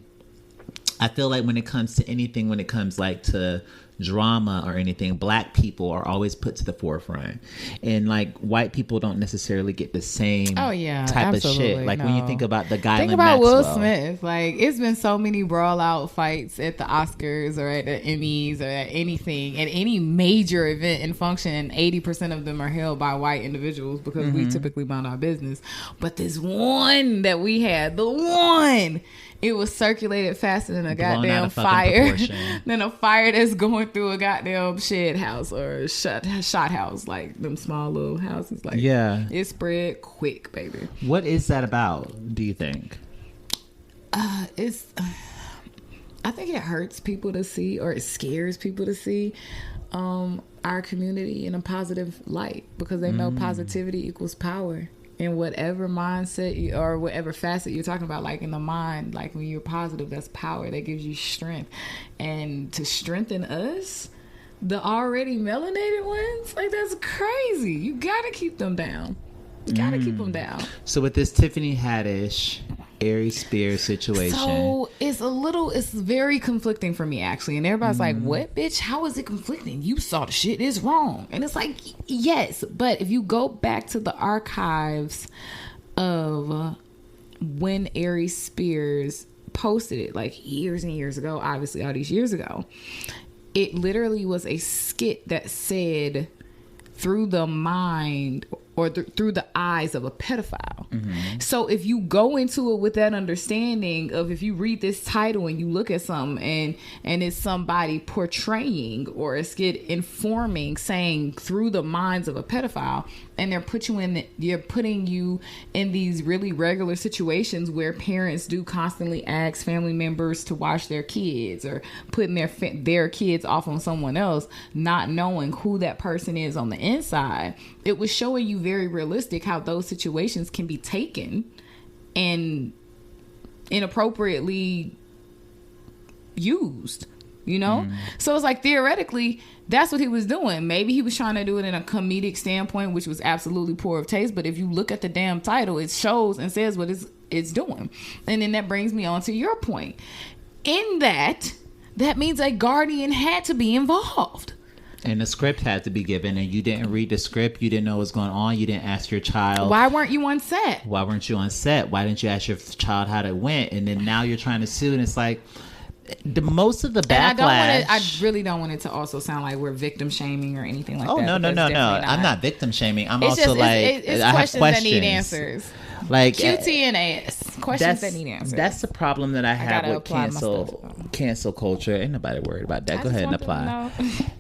I feel like when it comes to anything, when it comes like to drama or anything, black people are always put to the forefront, and like white people don't necessarily get the same type of shit. Like when you think about the guy, think about Will Smith. Like, it's been so many brawl out fights at the Oscars or at the Emmys or at anything, at any major event and function, and 80% of them are held by white individuals, because we typically mind our business. But this one that we had, it was circulated faster than a goddamn fire, than a fire that's going going through a goddamn shed house or a shot house, like them small little houses. Like, yeah, it spread quick, baby. What is that about, do you think? I think it hurts people to see, or it scares people to see our community in a positive light, because they know positivity equals power. In whatever mindset or whatever facet you're talking about, like in the mind, like when you're positive, that's power. That gives you strength. And to strengthen us, the already melanated ones, like, that's crazy. You gotta keep them down. You gotta keep them down. So with this Tiffany Haddish, Aries Spears situation, so it's very conflicting for me, actually. And everybody's like, what, bitch? How is it conflicting? You saw the shit is wrong. And it's like, yes, but if you go back to the archives of when Aries Spears posted it, like years and years ago, obviously all these years ago, it literally was a skit that said, through the mind or through the eyes of a pedophile. So if you go into it with that understanding of, if you read this title and you look at something and it's somebody portraying or a skit informing, saying through the minds of a pedophile, and they're putting you in these really regular situations where parents do constantly ask family members to watch their kids, or putting their kids off on someone else, not knowing who that person is on the inside. It was showing you very realistic how those situations can be taken and inappropriately used, you know? So it's like, theoretically, that's what he was doing. Maybe he was trying to do it in a comedic standpoint, which was absolutely poor of taste. But if you look at the damn title, it shows and says what it's doing. And then that brings me on to your point. In that means a guardian had to be involved. And the script had to be given, and you didn't read the script. You didn't know what was going on. You didn't ask your child. Why weren't you on set? Why weren't you on set? Why didn't you ask your child how it went? And then now you're trying to sue, and it's like, most of the backlash. I really don't want it to also sound like we're victim shaming or anything like that. Oh, no. I'm not victim shaming. I'm also it's I have questions that need answers. Like QT and AS. Questions that need answers. That's the problem that I have with cancel culture. Ain't nobody worried about that. Go ahead and apply.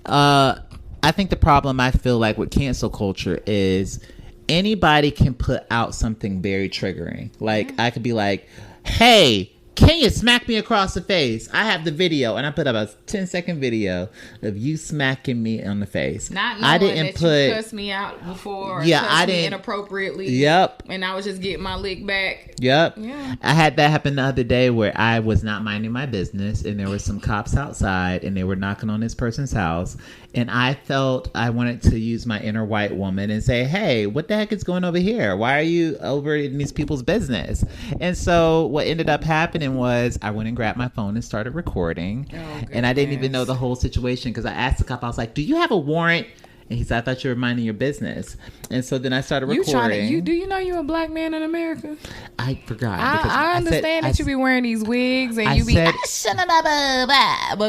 I think the problem I feel like with cancel culture is anybody can put out something very triggering. Like, I could be like, hey, can you smack me across the face? I have the video, and I put up a 10-second video of you smacking me on the face. Not knowing you cussed me out before, or cussed me inappropriately. Yep. And I was just getting my lick back. Yep. Yeah. I had that happen the other day where I was not minding my business, and there were some cops outside, and they were knocking on this person's house, and I felt I wanted to use my inner white woman and say, hey, what the heck is going over here? Why are you over in these people's business? And so what ended up happening was I went and grabbed my phone and started recording. And I didn't even know the whole situation, because I asked the cop, I was like, do you have a warrant? And he said, I thought you were minding your business. And so then I started recording. Do you know you're a black man in America? I forgot. I understand that you be wearing these wigs and you be, but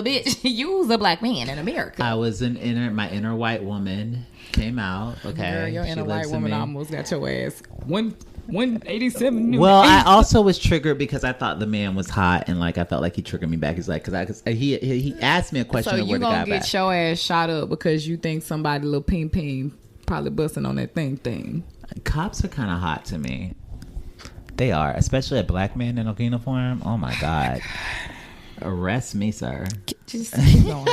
bitch, you's a black man in America. I was my inner white woman came out. Okay. Girl, your inner white woman almost got your ass 187. Well, I also was triggered because I thought the man was hot, and like I felt like he triggered me back. He's like, because he asked me a question. So of you where gonna the guy get your ass shot up because you think somebody little ping probably busting on that thing. Cops are kind of hot to me. They are, especially a black man in a uniform. Oh my god. Arrest me, sir. Just keep going.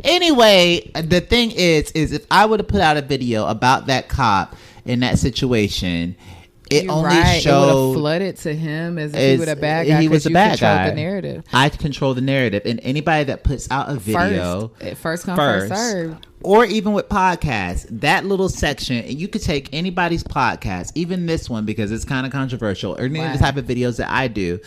Anyway, the thing is if I would have put out a video about that cop in that situation, it only showed, it would have flooded to him as if he was a bad guy. He was a bad guy. The narrative. I control the narrative, and anybody that puts out a video first come first served. Or even with podcasts, that little section, and you could take anybody's podcast, even this one, because it's kind of controversial, or any of the type of videos that I do,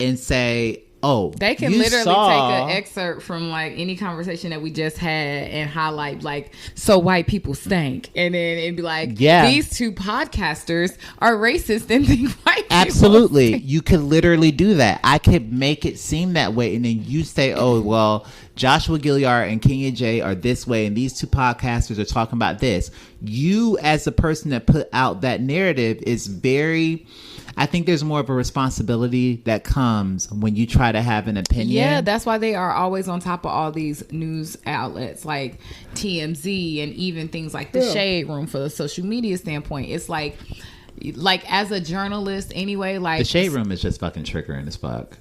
and say, oh, they can literally take an excerpt from like any conversation that we just had and highlight like, so white people stink, and then it'd be like, these two podcasters are racist and think white people absolutely stink. You could literally do that. I could make it seem that way, and then you say, oh well, Joshua Gilliard and Kyna J are this way, and these two podcasters are talking about this. You, as the person that put out that narrative, is very... I think there's more of a responsibility that comes when you try to have an opinion. Yeah, that's why they are always on top of all these news outlets like TMZ and even things like the Shade Room for the social media standpoint. It's like as a journalist anyway, like the Shade Room is just fucking triggering as fuck.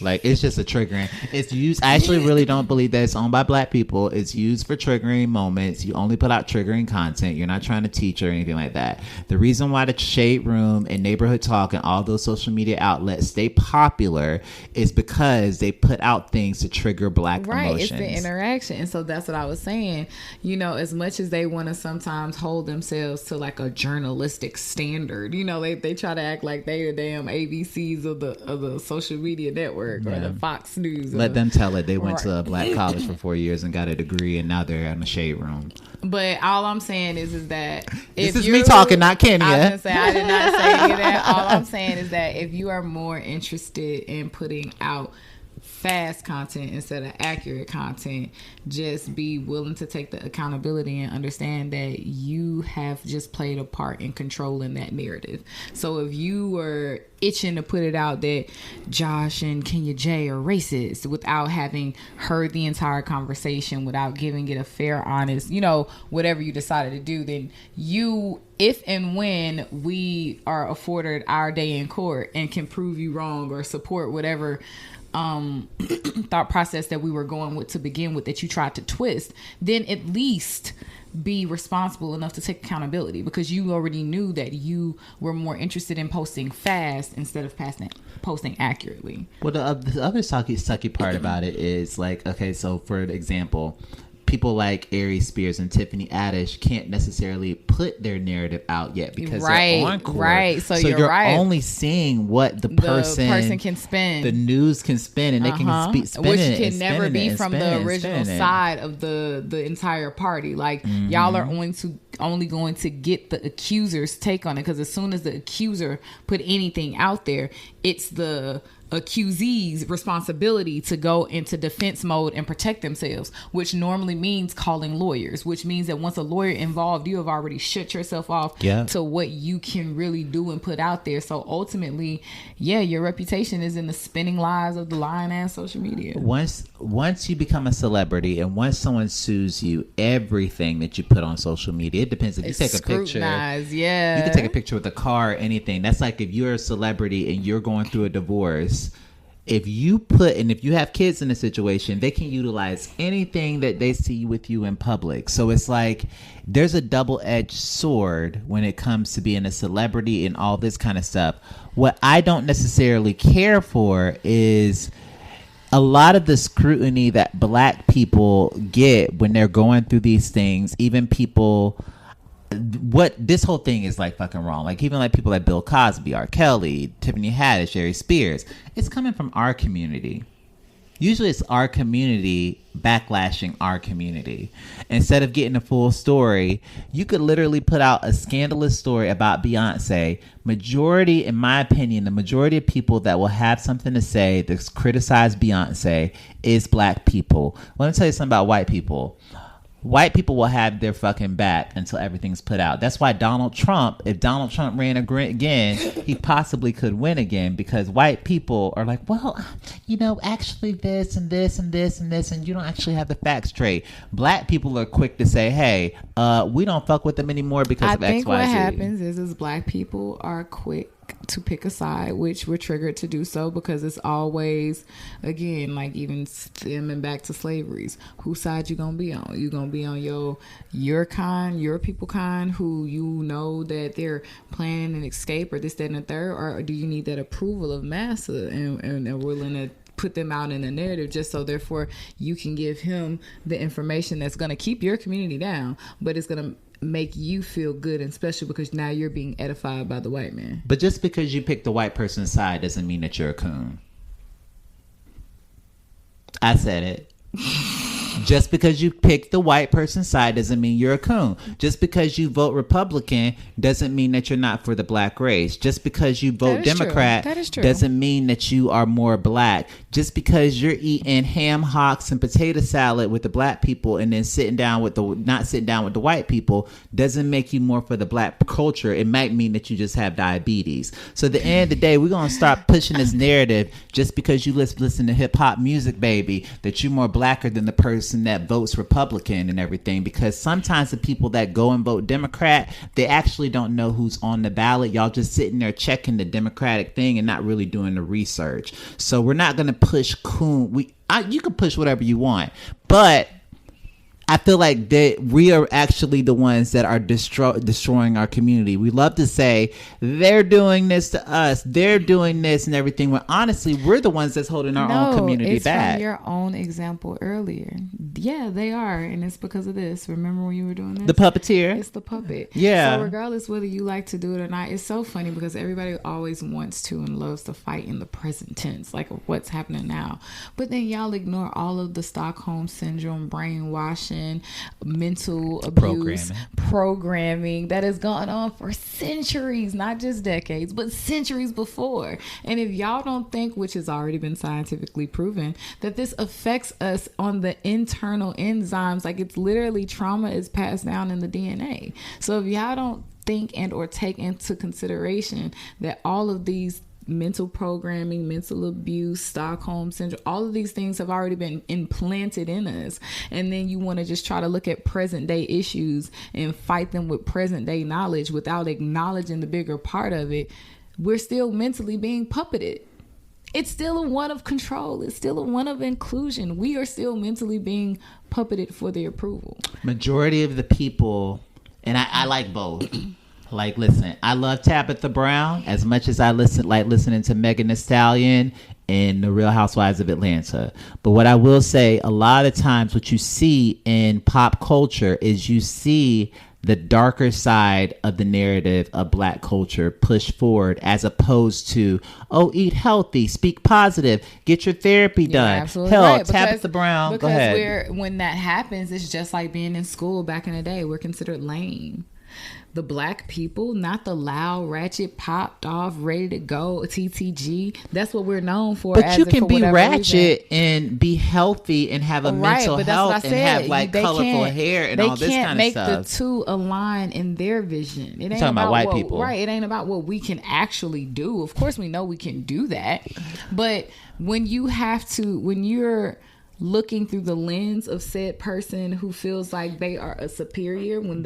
Like, it's just a triggering. It's used. I actually really don't believe that it's owned by black people. It's used for triggering moments. You only put out triggering content. You're not trying to teach or anything like that. The reason why the Shade Room and Neighborhood Talk and all those social media outlets stay popular is because they put out things to trigger black emotions. It's the interaction. And so that's what I was saying. You know, as much as they want to sometimes hold themselves to like a journalistic standard, you know, they try to act like they the damn ABCs of the social media network or the Fox News. Let them tell it. They went to a black college for 4 years and got a degree, and now they're in the Shade Room. But all I'm saying is that this is me talking, not Kenya. I did not say any of that. All I'm saying is that if you are more interested in putting out fast content instead of accurate content, just be willing to take the accountability and understand that you have just played a part in controlling that narrative. So if you were itching to put it out that Josh and Kyna J are racist without having heard the entire conversation, without giving it a fair, honest, you know, whatever you decided to do, then you, if and when we are afforded our day in court and can prove you wrong or support whatever thought process that we were going with to begin with that you tried to twist, then at least be responsible enough to take accountability, because you already knew that you were more interested in posting fast instead of posting accurately. Well, the other sucky part about it is like, okay, so for example, people like Aries Spears and Tiffany Haddish can't necessarily put their narrative out yet because they're on court. Right. So you're right. only seeing what the person can spin. The news can spin, and they can spin which it, can never be from the original side of the entire party. Like, y'all are only going to get the accuser's take on it, because as soon as the accuser put anything out there, it's the accusee's responsibility to go into defense mode and protect themselves, which normally means calling lawyers, which means that once a lawyer involved, you have already shut yourself off to what you can really do and put out there. So ultimately, your reputation is in the spinning lies of the lying ass social media. Once you become a celebrity and once someone sues you, everything that you put on social media, it depends if you take a picture. You can take a picture with a car or anything. That's like if you're a celebrity and you're going through a divorce. If you have kids in a situation, they can utilize anything that they see with you in public. So it's like there's a double-edged sword when it comes to being a celebrity and all this kind of stuff. What I don't necessarily care for is a lot of the scrutiny that black people get when they're going through these things. Even people... what this whole thing is like fucking wrong. Like even like people like Bill Cosby, R. Kelly, Tiffany Haddish, Aries Spears. It's coming from our community. Usually it's our community backlashing our community. Instead of getting a full story, you could literally put out a scandalous story about Beyonce. In my opinion, the majority of people that will have something to say to criticize Beyonce is black people. Let me tell you something about white people. White people will have their fucking back until everything's put out. That's why if Donald Trump ran again, he possibly could win again, because white people are like, well, you know, actually this and this and this and this, and you don't actually have the facts straight. Black people are quick to say, hey, we don't fuck with them anymore because of X, Y, Z. I think what happens is black people are quick to pick a side, which we're triggered to do so, because it's always, again, like even stemming back to slaveries, whose side you gonna be on? You gonna be on your kind, your people kind, who you know that they're planning an escape or this, that, and the third, or do you need that approval of massa and willing to put them out in the narrative just so therefore you can give him the information that's going to keep your community down, but it's going to make you feel good and special because now you're being edified by the white man. But just because you pick the white person's side doesn't mean that you're a coon. I said it. Just because you pick the white person's side doesn't mean you're a coon. Just because you vote Republican doesn't mean that you're not for the black race. Just because you vote Democrat doesn't mean that you are more black. Just because you're eating ham hocks and potato salad with the black people and then not sitting down with the white people doesn't make you more for the black culture. It might mean that you just have diabetes. So at the end of the day, we're going to start pushing this narrative just because you listen to hip hop music, baby, that you're more blacker than the person that votes Republican and everything, because sometimes the people that go and vote Democrat, they actually don't know who's on the ballot. Y'all just sitting there checking the Democratic thing and not really doing the research. So we're not going to push coon. You can push whatever you want, but I feel like that we are actually the ones that are destroying our community. We love to say they're doing this to us, they're doing this and everything. When honestly, we're the ones that's holding our own community back. From your own example earlier. Yeah, they are, and it's because of this. Remember when you were doing this? The puppeteer. It's the puppet. Yeah. So regardless whether you like to do it or not, it's so funny because everybody always wants to and loves to fight in the present tense, like what's happening now. But then y'all ignore all of the Stockholm syndrome, brainwashing, mental abuse, programming that has gone on for centuries, not just decades, but centuries before. And if y'all don't think, which has already been scientifically proven, that this affects us on the internal enzymes, like it's literally trauma is passed down in the DNA. So if y'all don't think and or take into consideration that all of these mental programming, mental abuse, Stockholm syndrome, all of these things have already been implanted in us, and then you want to just try to look at present day issues and fight them with present day knowledge without acknowledging the bigger part of it, we're still mentally being puppeted. It's still a one of control. It's still a one of inclusion. We are still mentally being puppeted for the approval. Majority of the people, and I like both. Like, listen, I love Tabitha Brown as much as I listening to Megan Thee Stallion and The Real Housewives of Atlanta. But what I will say, a lot of times what you see in pop culture is you see the darker side of the narrative of black culture pushed forward, as opposed to, eat healthy, speak positive, get your therapy done. Absolutely. Hell, right. Tabitha Brown, go ahead. When that happens, it's just like being in school back in the day. We're considered lame. The black people, not the loud, ratchet, popped off, ready to go, TTG. That's what we're known for. But you can be ratchet and be healthy and have a mental health and have like colorful hair and all this kind of stuff. They can't make the two align in their vision. It ain't talking about white people. Right. It ain't about what we can actually do. Of course, we know we can do that. But when you're looking through the lens of said person who feels like they are a superior, when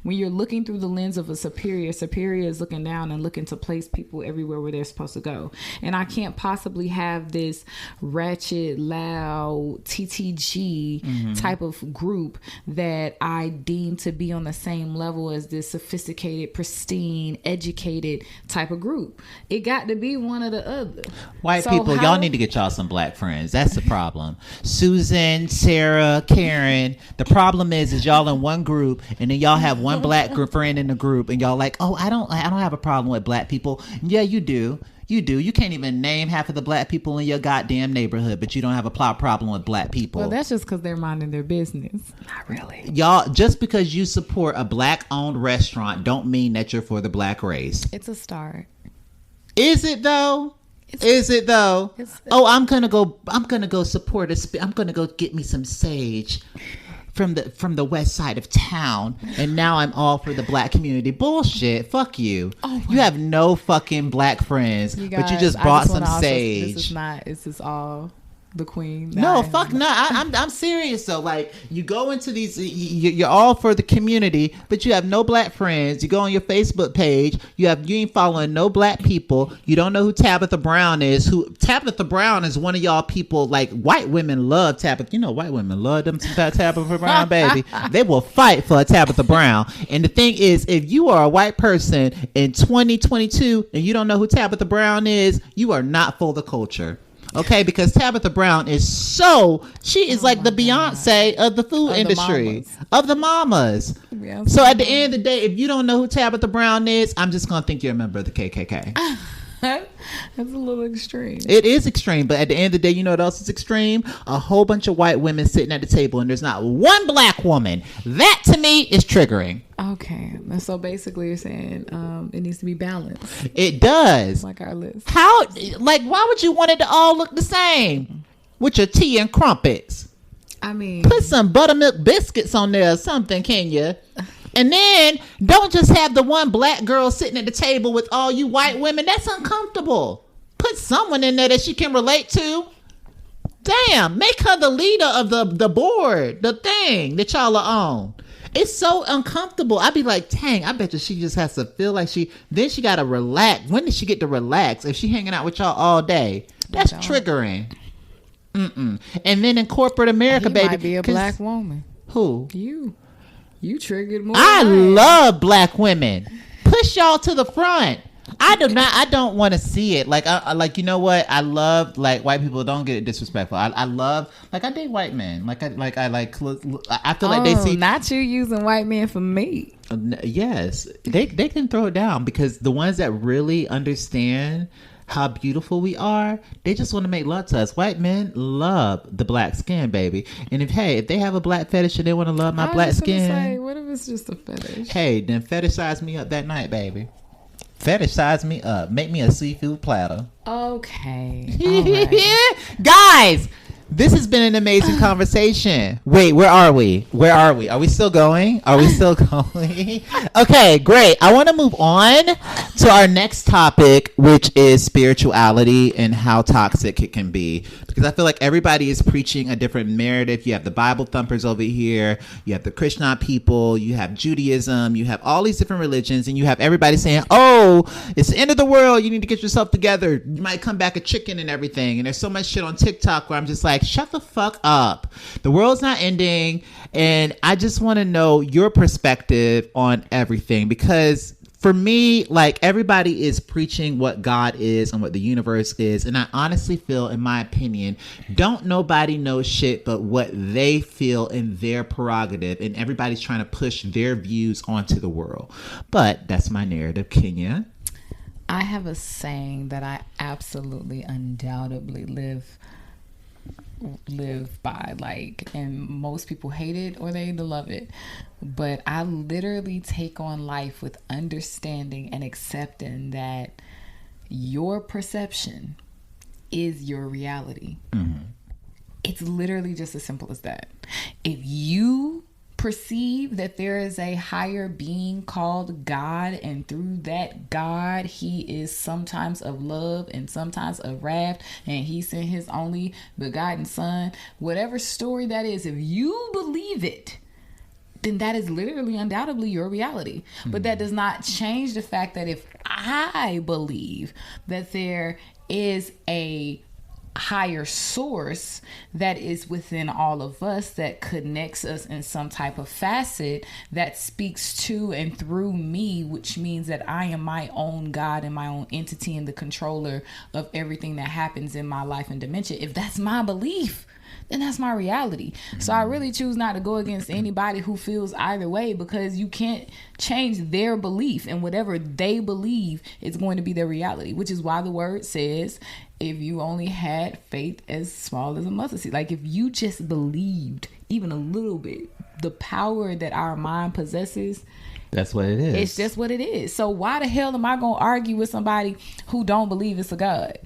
you're looking through the lens of a superior is looking down and looking to place people everywhere where they're supposed to go. And I can't possibly have this ratchet, loud TTG type of group that I deem to be on the same level as this sophisticated, pristine, educated type of group. It got to be one or the other. White people, y'all need to get y'all some black friends. That's the problem. Susan, Sarah, Karen. The problem is y'all in one group, and then y'all have one black friend in the group, and y'all like, I don't have a problem with black people. Yeah, you do. You can't even name half of the black people in your goddamn neighborhood, but you don't have a problem with black people. Well, that's just because they're minding their business. Not really. Y'all, just because you support a black-owned restaurant don't mean that you're for the black race. It's a start. Is it though? Is it though? I'm gonna go support I'm gonna go get me some sage from the west side of town, and now I'm all for the black community. Bullshit. Fuck you. You have no fucking black friends, but you just bought some sage. This is all the queen. No, fuck no. I'm serious though. Like, you go into these, you're all for the community, but you have no black friends. You go on your Facebook page, you ain't following no black people. You don't know who Tabitha Brown is. Tabitha Brown is one of y'all people. Like, white women love Tabitha. You know, white women love them some Tabitha Brown, baby. They will fight for a Tabitha Brown. And the thing is, if you are a white person in 2022 and you don't know who Tabitha Brown is, you are not for the culture. Okay, because Tabitha Brown is like the Beyonce of the food industry, of the mamas. So at the end of the day, if you don't know who Tabitha Brown is, I'm just going to think you're a member of the KKK. That's a little extreme. It is extreme, but at the end of the day, you know what else is extreme? A whole bunch of white women sitting at the table and there's not one black woman. That to me is triggering. Okay, so basically you're saying it needs to be balanced. It does. Like our list. How? Like, why would you want it to all look the same with your tea and crumpets? I mean, put some buttermilk biscuits on there or something, can you? And then don't just have the one black girl sitting at the table with all you white women. That's uncomfortable. Put someone in there that she can relate to. Damn, make her the leader of the board, the thing that y'all are on. It's so uncomfortable. I'd be like, dang, I bet you she just has to feel like then she got to relax. When does she get to relax? If she hanging out with y'all all day, that's triggering. And then in corporate America, baby. Might be a black woman. Who? You triggered more. I love black women. Push y'all to the front. I don't want to see it. Like, you know what? I love, like, white people. Don't get it disrespectful. I love, like, I date white men. I feel like they see. Not you using white men for me. Yes, they can throw it down, because the ones that really understand how beautiful we are, they just want to make love to us. White men love the black skin, baby. And if they have a black fetish and they want to love my black skin, say, what if it's just a fetish? Hey, then fetishize me up that night, baby. Fetishize me up. Make me a seafood platter. Okay. Right. Guys, this has been an amazing conversation. Wait, where are we? Are we still going? Okay, great. I want to move on to our next topic, which is spirituality and how toxic it can be. Because I feel like everybody is preaching a different narrative. You have the Bible thumpers over here. You have the Krishna people. You have Judaism. You have all these different religions. And you have everybody saying, oh, it's the end of the world. You need to get yourself together. You might come back a chicken and everything. And there's so much shit on TikTok where I'm just like, shut the fuck up. The world's not ending. And I just want to know your perspective on everything, because for me, like, everybody is preaching what God is and what the universe is. And I honestly feel, in my opinion, don't nobody know shit but what they feel in their prerogative. And everybody's trying to push their views onto the world. But that's my narrative. Kenya? I have a saying that I absolutely, undoubtedly live by, like, and most people hate it or they love it, but I literally take on life with understanding and accepting that your perception is your reality. It's literally just as simple as that. If you perceive that there is a higher being called God, and through that God, he is sometimes of love and sometimes of wrath, and he sent his only begotten son, whatever story that is, if you believe it, then that is literally undoubtedly your reality. But that does not change the fact that if I believe that there is a higher source that is within all of us, that connects us in some type of facet, that speaks to and through me, which means that I am my own God and my own entity and the controller of everything that happens in my life and dimension. If that's my belief, then that's my reality. So I really choose not to go against anybody who feels either way, because you can't change their belief, and whatever they believe is going to be their reality, which is why the word says, if you only had faith as small as a mustard seed, like if you just believed even a little bit, the power that our mind possesses, that's what it is. It's just what it is. So why the hell am I going to argue with somebody who don't believe it's a God?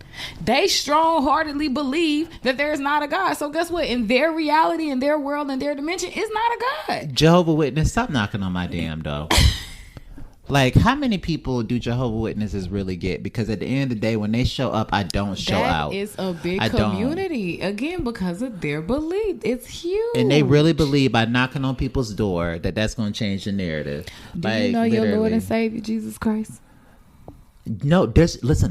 They strong-heartedly believe that there's not a God. So guess what? In their reality, in their world, in their dimension, it's not a God. Jehovah's Witness, stop knocking on my damn door. Like, how many people do Jehovah's Witnesses really get? Because at the end of the day, when they show up, I don't show out. That is a big community. Again, because of their belief. It's huge. And they really believe by knocking on people's door that that's going to change the narrative. Do you know your Lord and Savior, Jesus Christ? No, there's this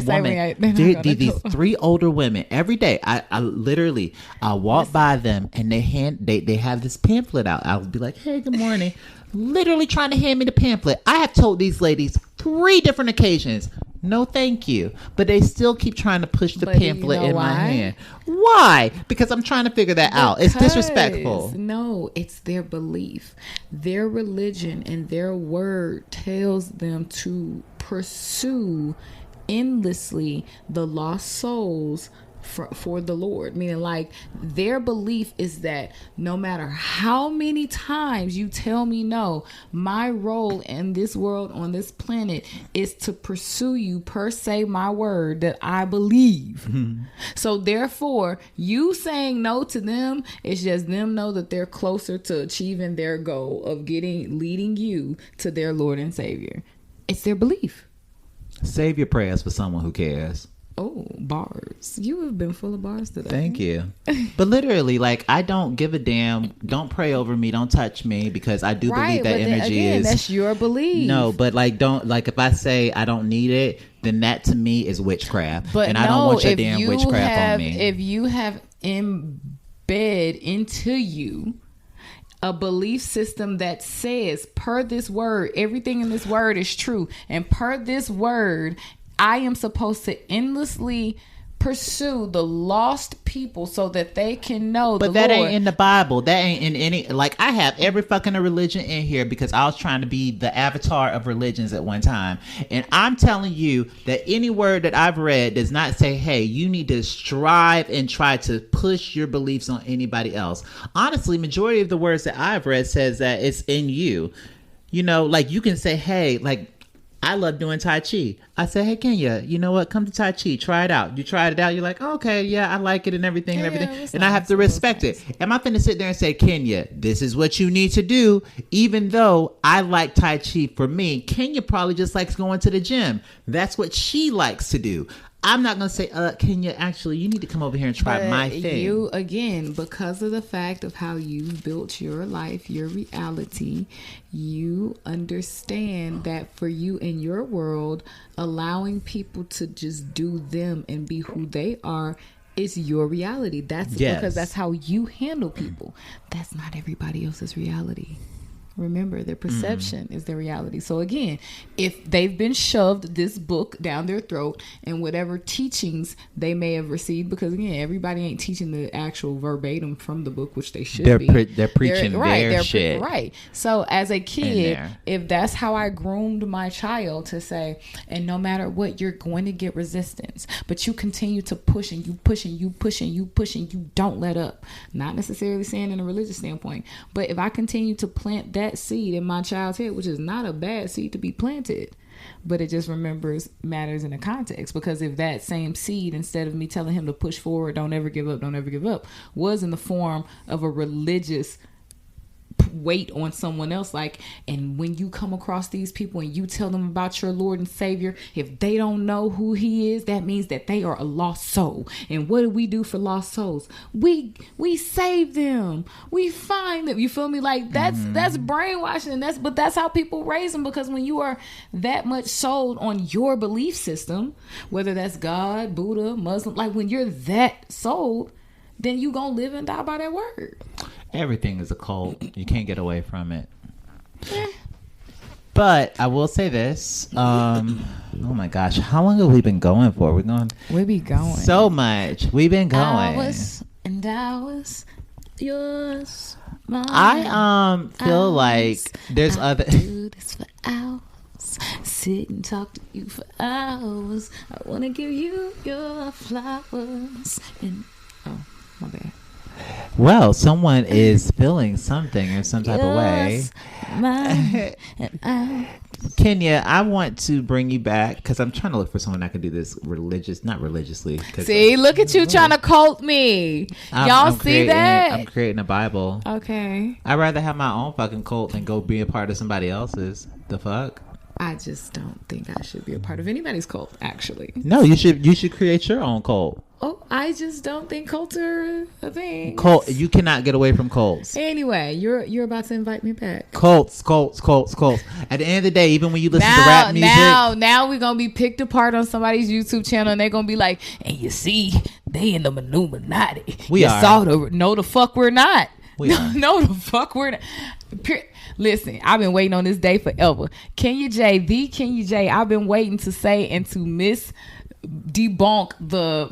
woman. These three older women. Every day, I literally walk by them and they have this pamphlet out. I'll be like, hey, good morning. Literally trying to hand me the pamphlet. I have told these ladies 3 different occasions, no thank you, but they still keep trying to push the pamphlet in my hand. Why? Because I'm trying to figure that out. It's disrespectful. No, it's their belief. Their religion and their word tells them to pursue endlessly the lost souls for the Lord. Meaning, like, their belief is that no matter how many times you tell me no, my role in this world, on this planet, is to pursue you per se, my word that I believe. So therefore, you saying no to them is just them know that they're closer to achieving their goal of leading you to their Lord and Savior. It's their belief. Save your prayers for someone who cares. Oh, bars. You have been full of bars today. Thank you. But literally, like, I don't give a damn. Don't pray over me. Don't touch me, because I do believe that energy is... That's your belief. No, but like, don't, like, if I say I don't need it, then that to me is witchcraft. But and I don't want your damn witchcraft on me. If you have embed into you a belief system that says, per this word, everything in this word is true, and per this word, I am supposed to endlessly pursue the lost people so that they can know the Lord. But that ain't in the Bible. That ain't in any... Like, I have every fucking religion in here because I was trying to be the avatar of religions at one time. And I'm telling you that any word that I've read does not say, hey, you need to strive and try to push your beliefs on anybody else. Honestly, majority of the words that I've read says that it's in you. You know, like, you can say, hey, like, I love doing Tai Chi. I said, hey, Kenya, you know what? Come to Tai Chi. Try it out. You tried it out. You're like, okay, yeah, I like it and everything and everything. And I have to respect it. Am I finna sit there and say, Kenya, this is what you need to do? Even though I like Tai Chi for me, Kenya probably just likes going to the gym. That's what she likes to do. I'm not going to say, Kenya, actually, you need to come over here and try my thing. You, again, because of the fact of how you've built your life, your reality, you understand that for you in your world, allowing people to just do them and be who they are is your reality. That's because that's how you handle people. That's not everybody else's reality. Remember, their perception is their reality. So again, if they've been shoved this book down their throat and whatever teachings they may have received, because again, everybody ain't teaching the actual verbatim from the book, which they should be. They're preaching their shit. Right. So as a kid, if that's how I groomed my child to say, and no matter what, you're going to get resistance, but you continue to push and you push and you push and you push and you don't let up. Not necessarily saying in a religious standpoint, but if I continue to plant that seed in my child's head, which is not a bad seed to be planted, but it just matters in the context. Because if that same seed, instead of me telling him to push forward, don't ever give up, was in the form of a religious weight on someone else, like, and when you come across these people and you tell them about your Lord and Savior, if they don't know who he is, that means that they are a lost soul. And what do we do for lost souls? We save them, we find them. You feel me? Like, that's brainwashing. But that's how people raise them, because when you are that much sold on your belief system, whether that's God, Buddha, Muslim, like, when you're that sold, then you gonna live and die by that word. Everything is a cult. You can't get away from it. But I will say this. Oh my gosh. How long have we been going for? We be going. So much. We've been going. Hours and hours. Yours. Mine. I feel like there's other... do this for hours. Sit and talk to you for hours. I want to give you your flowers. And... oh, my bad. Well, someone is feeling something in some type of way. Kenya, I want to bring you back because I'm trying to look for someone that can do this not religiously. See, look at you trying to cult me. Y'all see that? I'm creating a Bible. Okay. I'd rather have my own fucking cult than go be a part of somebody else's. The fuck? I just don't think I should be a part of anybody's cult, actually. No, you should create your own cult. Oh, I just don't think cults are a thing. Cult, you cannot get away from cults. Anyway, you're about to invite me back. Cults. At the end of the day, even when you listen to rap music, now we're gonna be picked apart on somebody's YouTube channel, and they're gonna be like, "And you see, they in the Illuminati." No, the fuck we're not. No, the fuck we're not. Listen, I've been waiting on this day forever. Kyna J, I've been waiting to say and to debunk the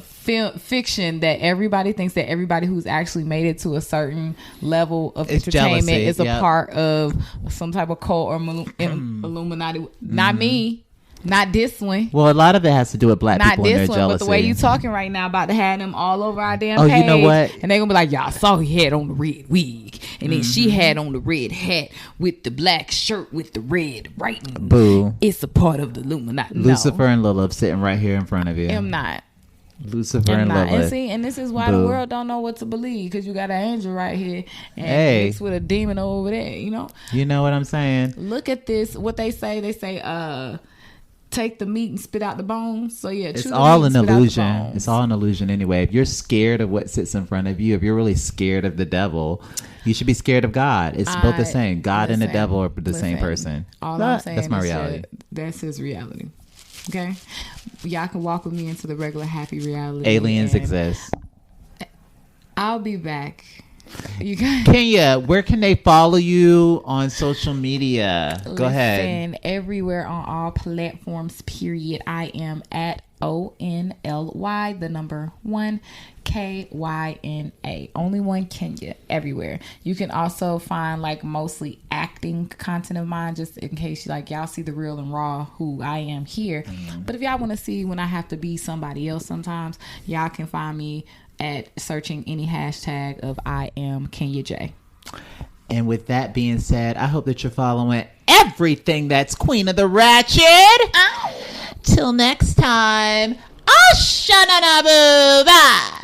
fiction that everybody thinks that everybody who's actually made it to a certain level of entertainment is a part of some type of cult or Illuminati. Not me. Not this one. Well, a lot of it has to do with black Not people and their this one, jealousy. but the way you talking right now about to have them all over our damn Oh, page. you know what? And they gonna be like, y'all saw he had on the red wig. And then she had on the red hat with the black shirt with the red writing. Boo. It's a part of the Illuminati. Lucifer and Lilith sitting right here in front of you. I'm not. Lucifer I'm and not. Lilith. And see, and this is why Boo. the world don't know what to believe, because you got an angel right here and Hey. mixed with a demon over there, you know? You know what I'm saying? Look at this. What they say, take the meat and spit out the bones. So yeah, It's chew the all meat an and spit out the illusion. bones. It's all an illusion anyway. If you're scared of what sits in front of you, if you're really scared of the devil, you should be scared of God. It's both the same. God and the devil are the same person. All I'm saying That's my is reality. that's his reality. Okay, y'all can walk with me into the regular happy reality. Aliens and exist. I'll be back. You guys. Kenya, where can they follow you on social media? Go ahead. Listen, everywhere on all platforms, period. I am at ONLY, the number 1 KYNA. Only one Kenya everywhere. You can also find like mostly acting content of mine, just in case y'all see the real and raw who I am here. But if y'all want to see when I have to be somebody else sometimes, y'all can find me at searching any hashtag of I am Kyna J. And with that being said, I hope that you're following everything that's Queen of the Ratchet. Ow. Till next time. Bye.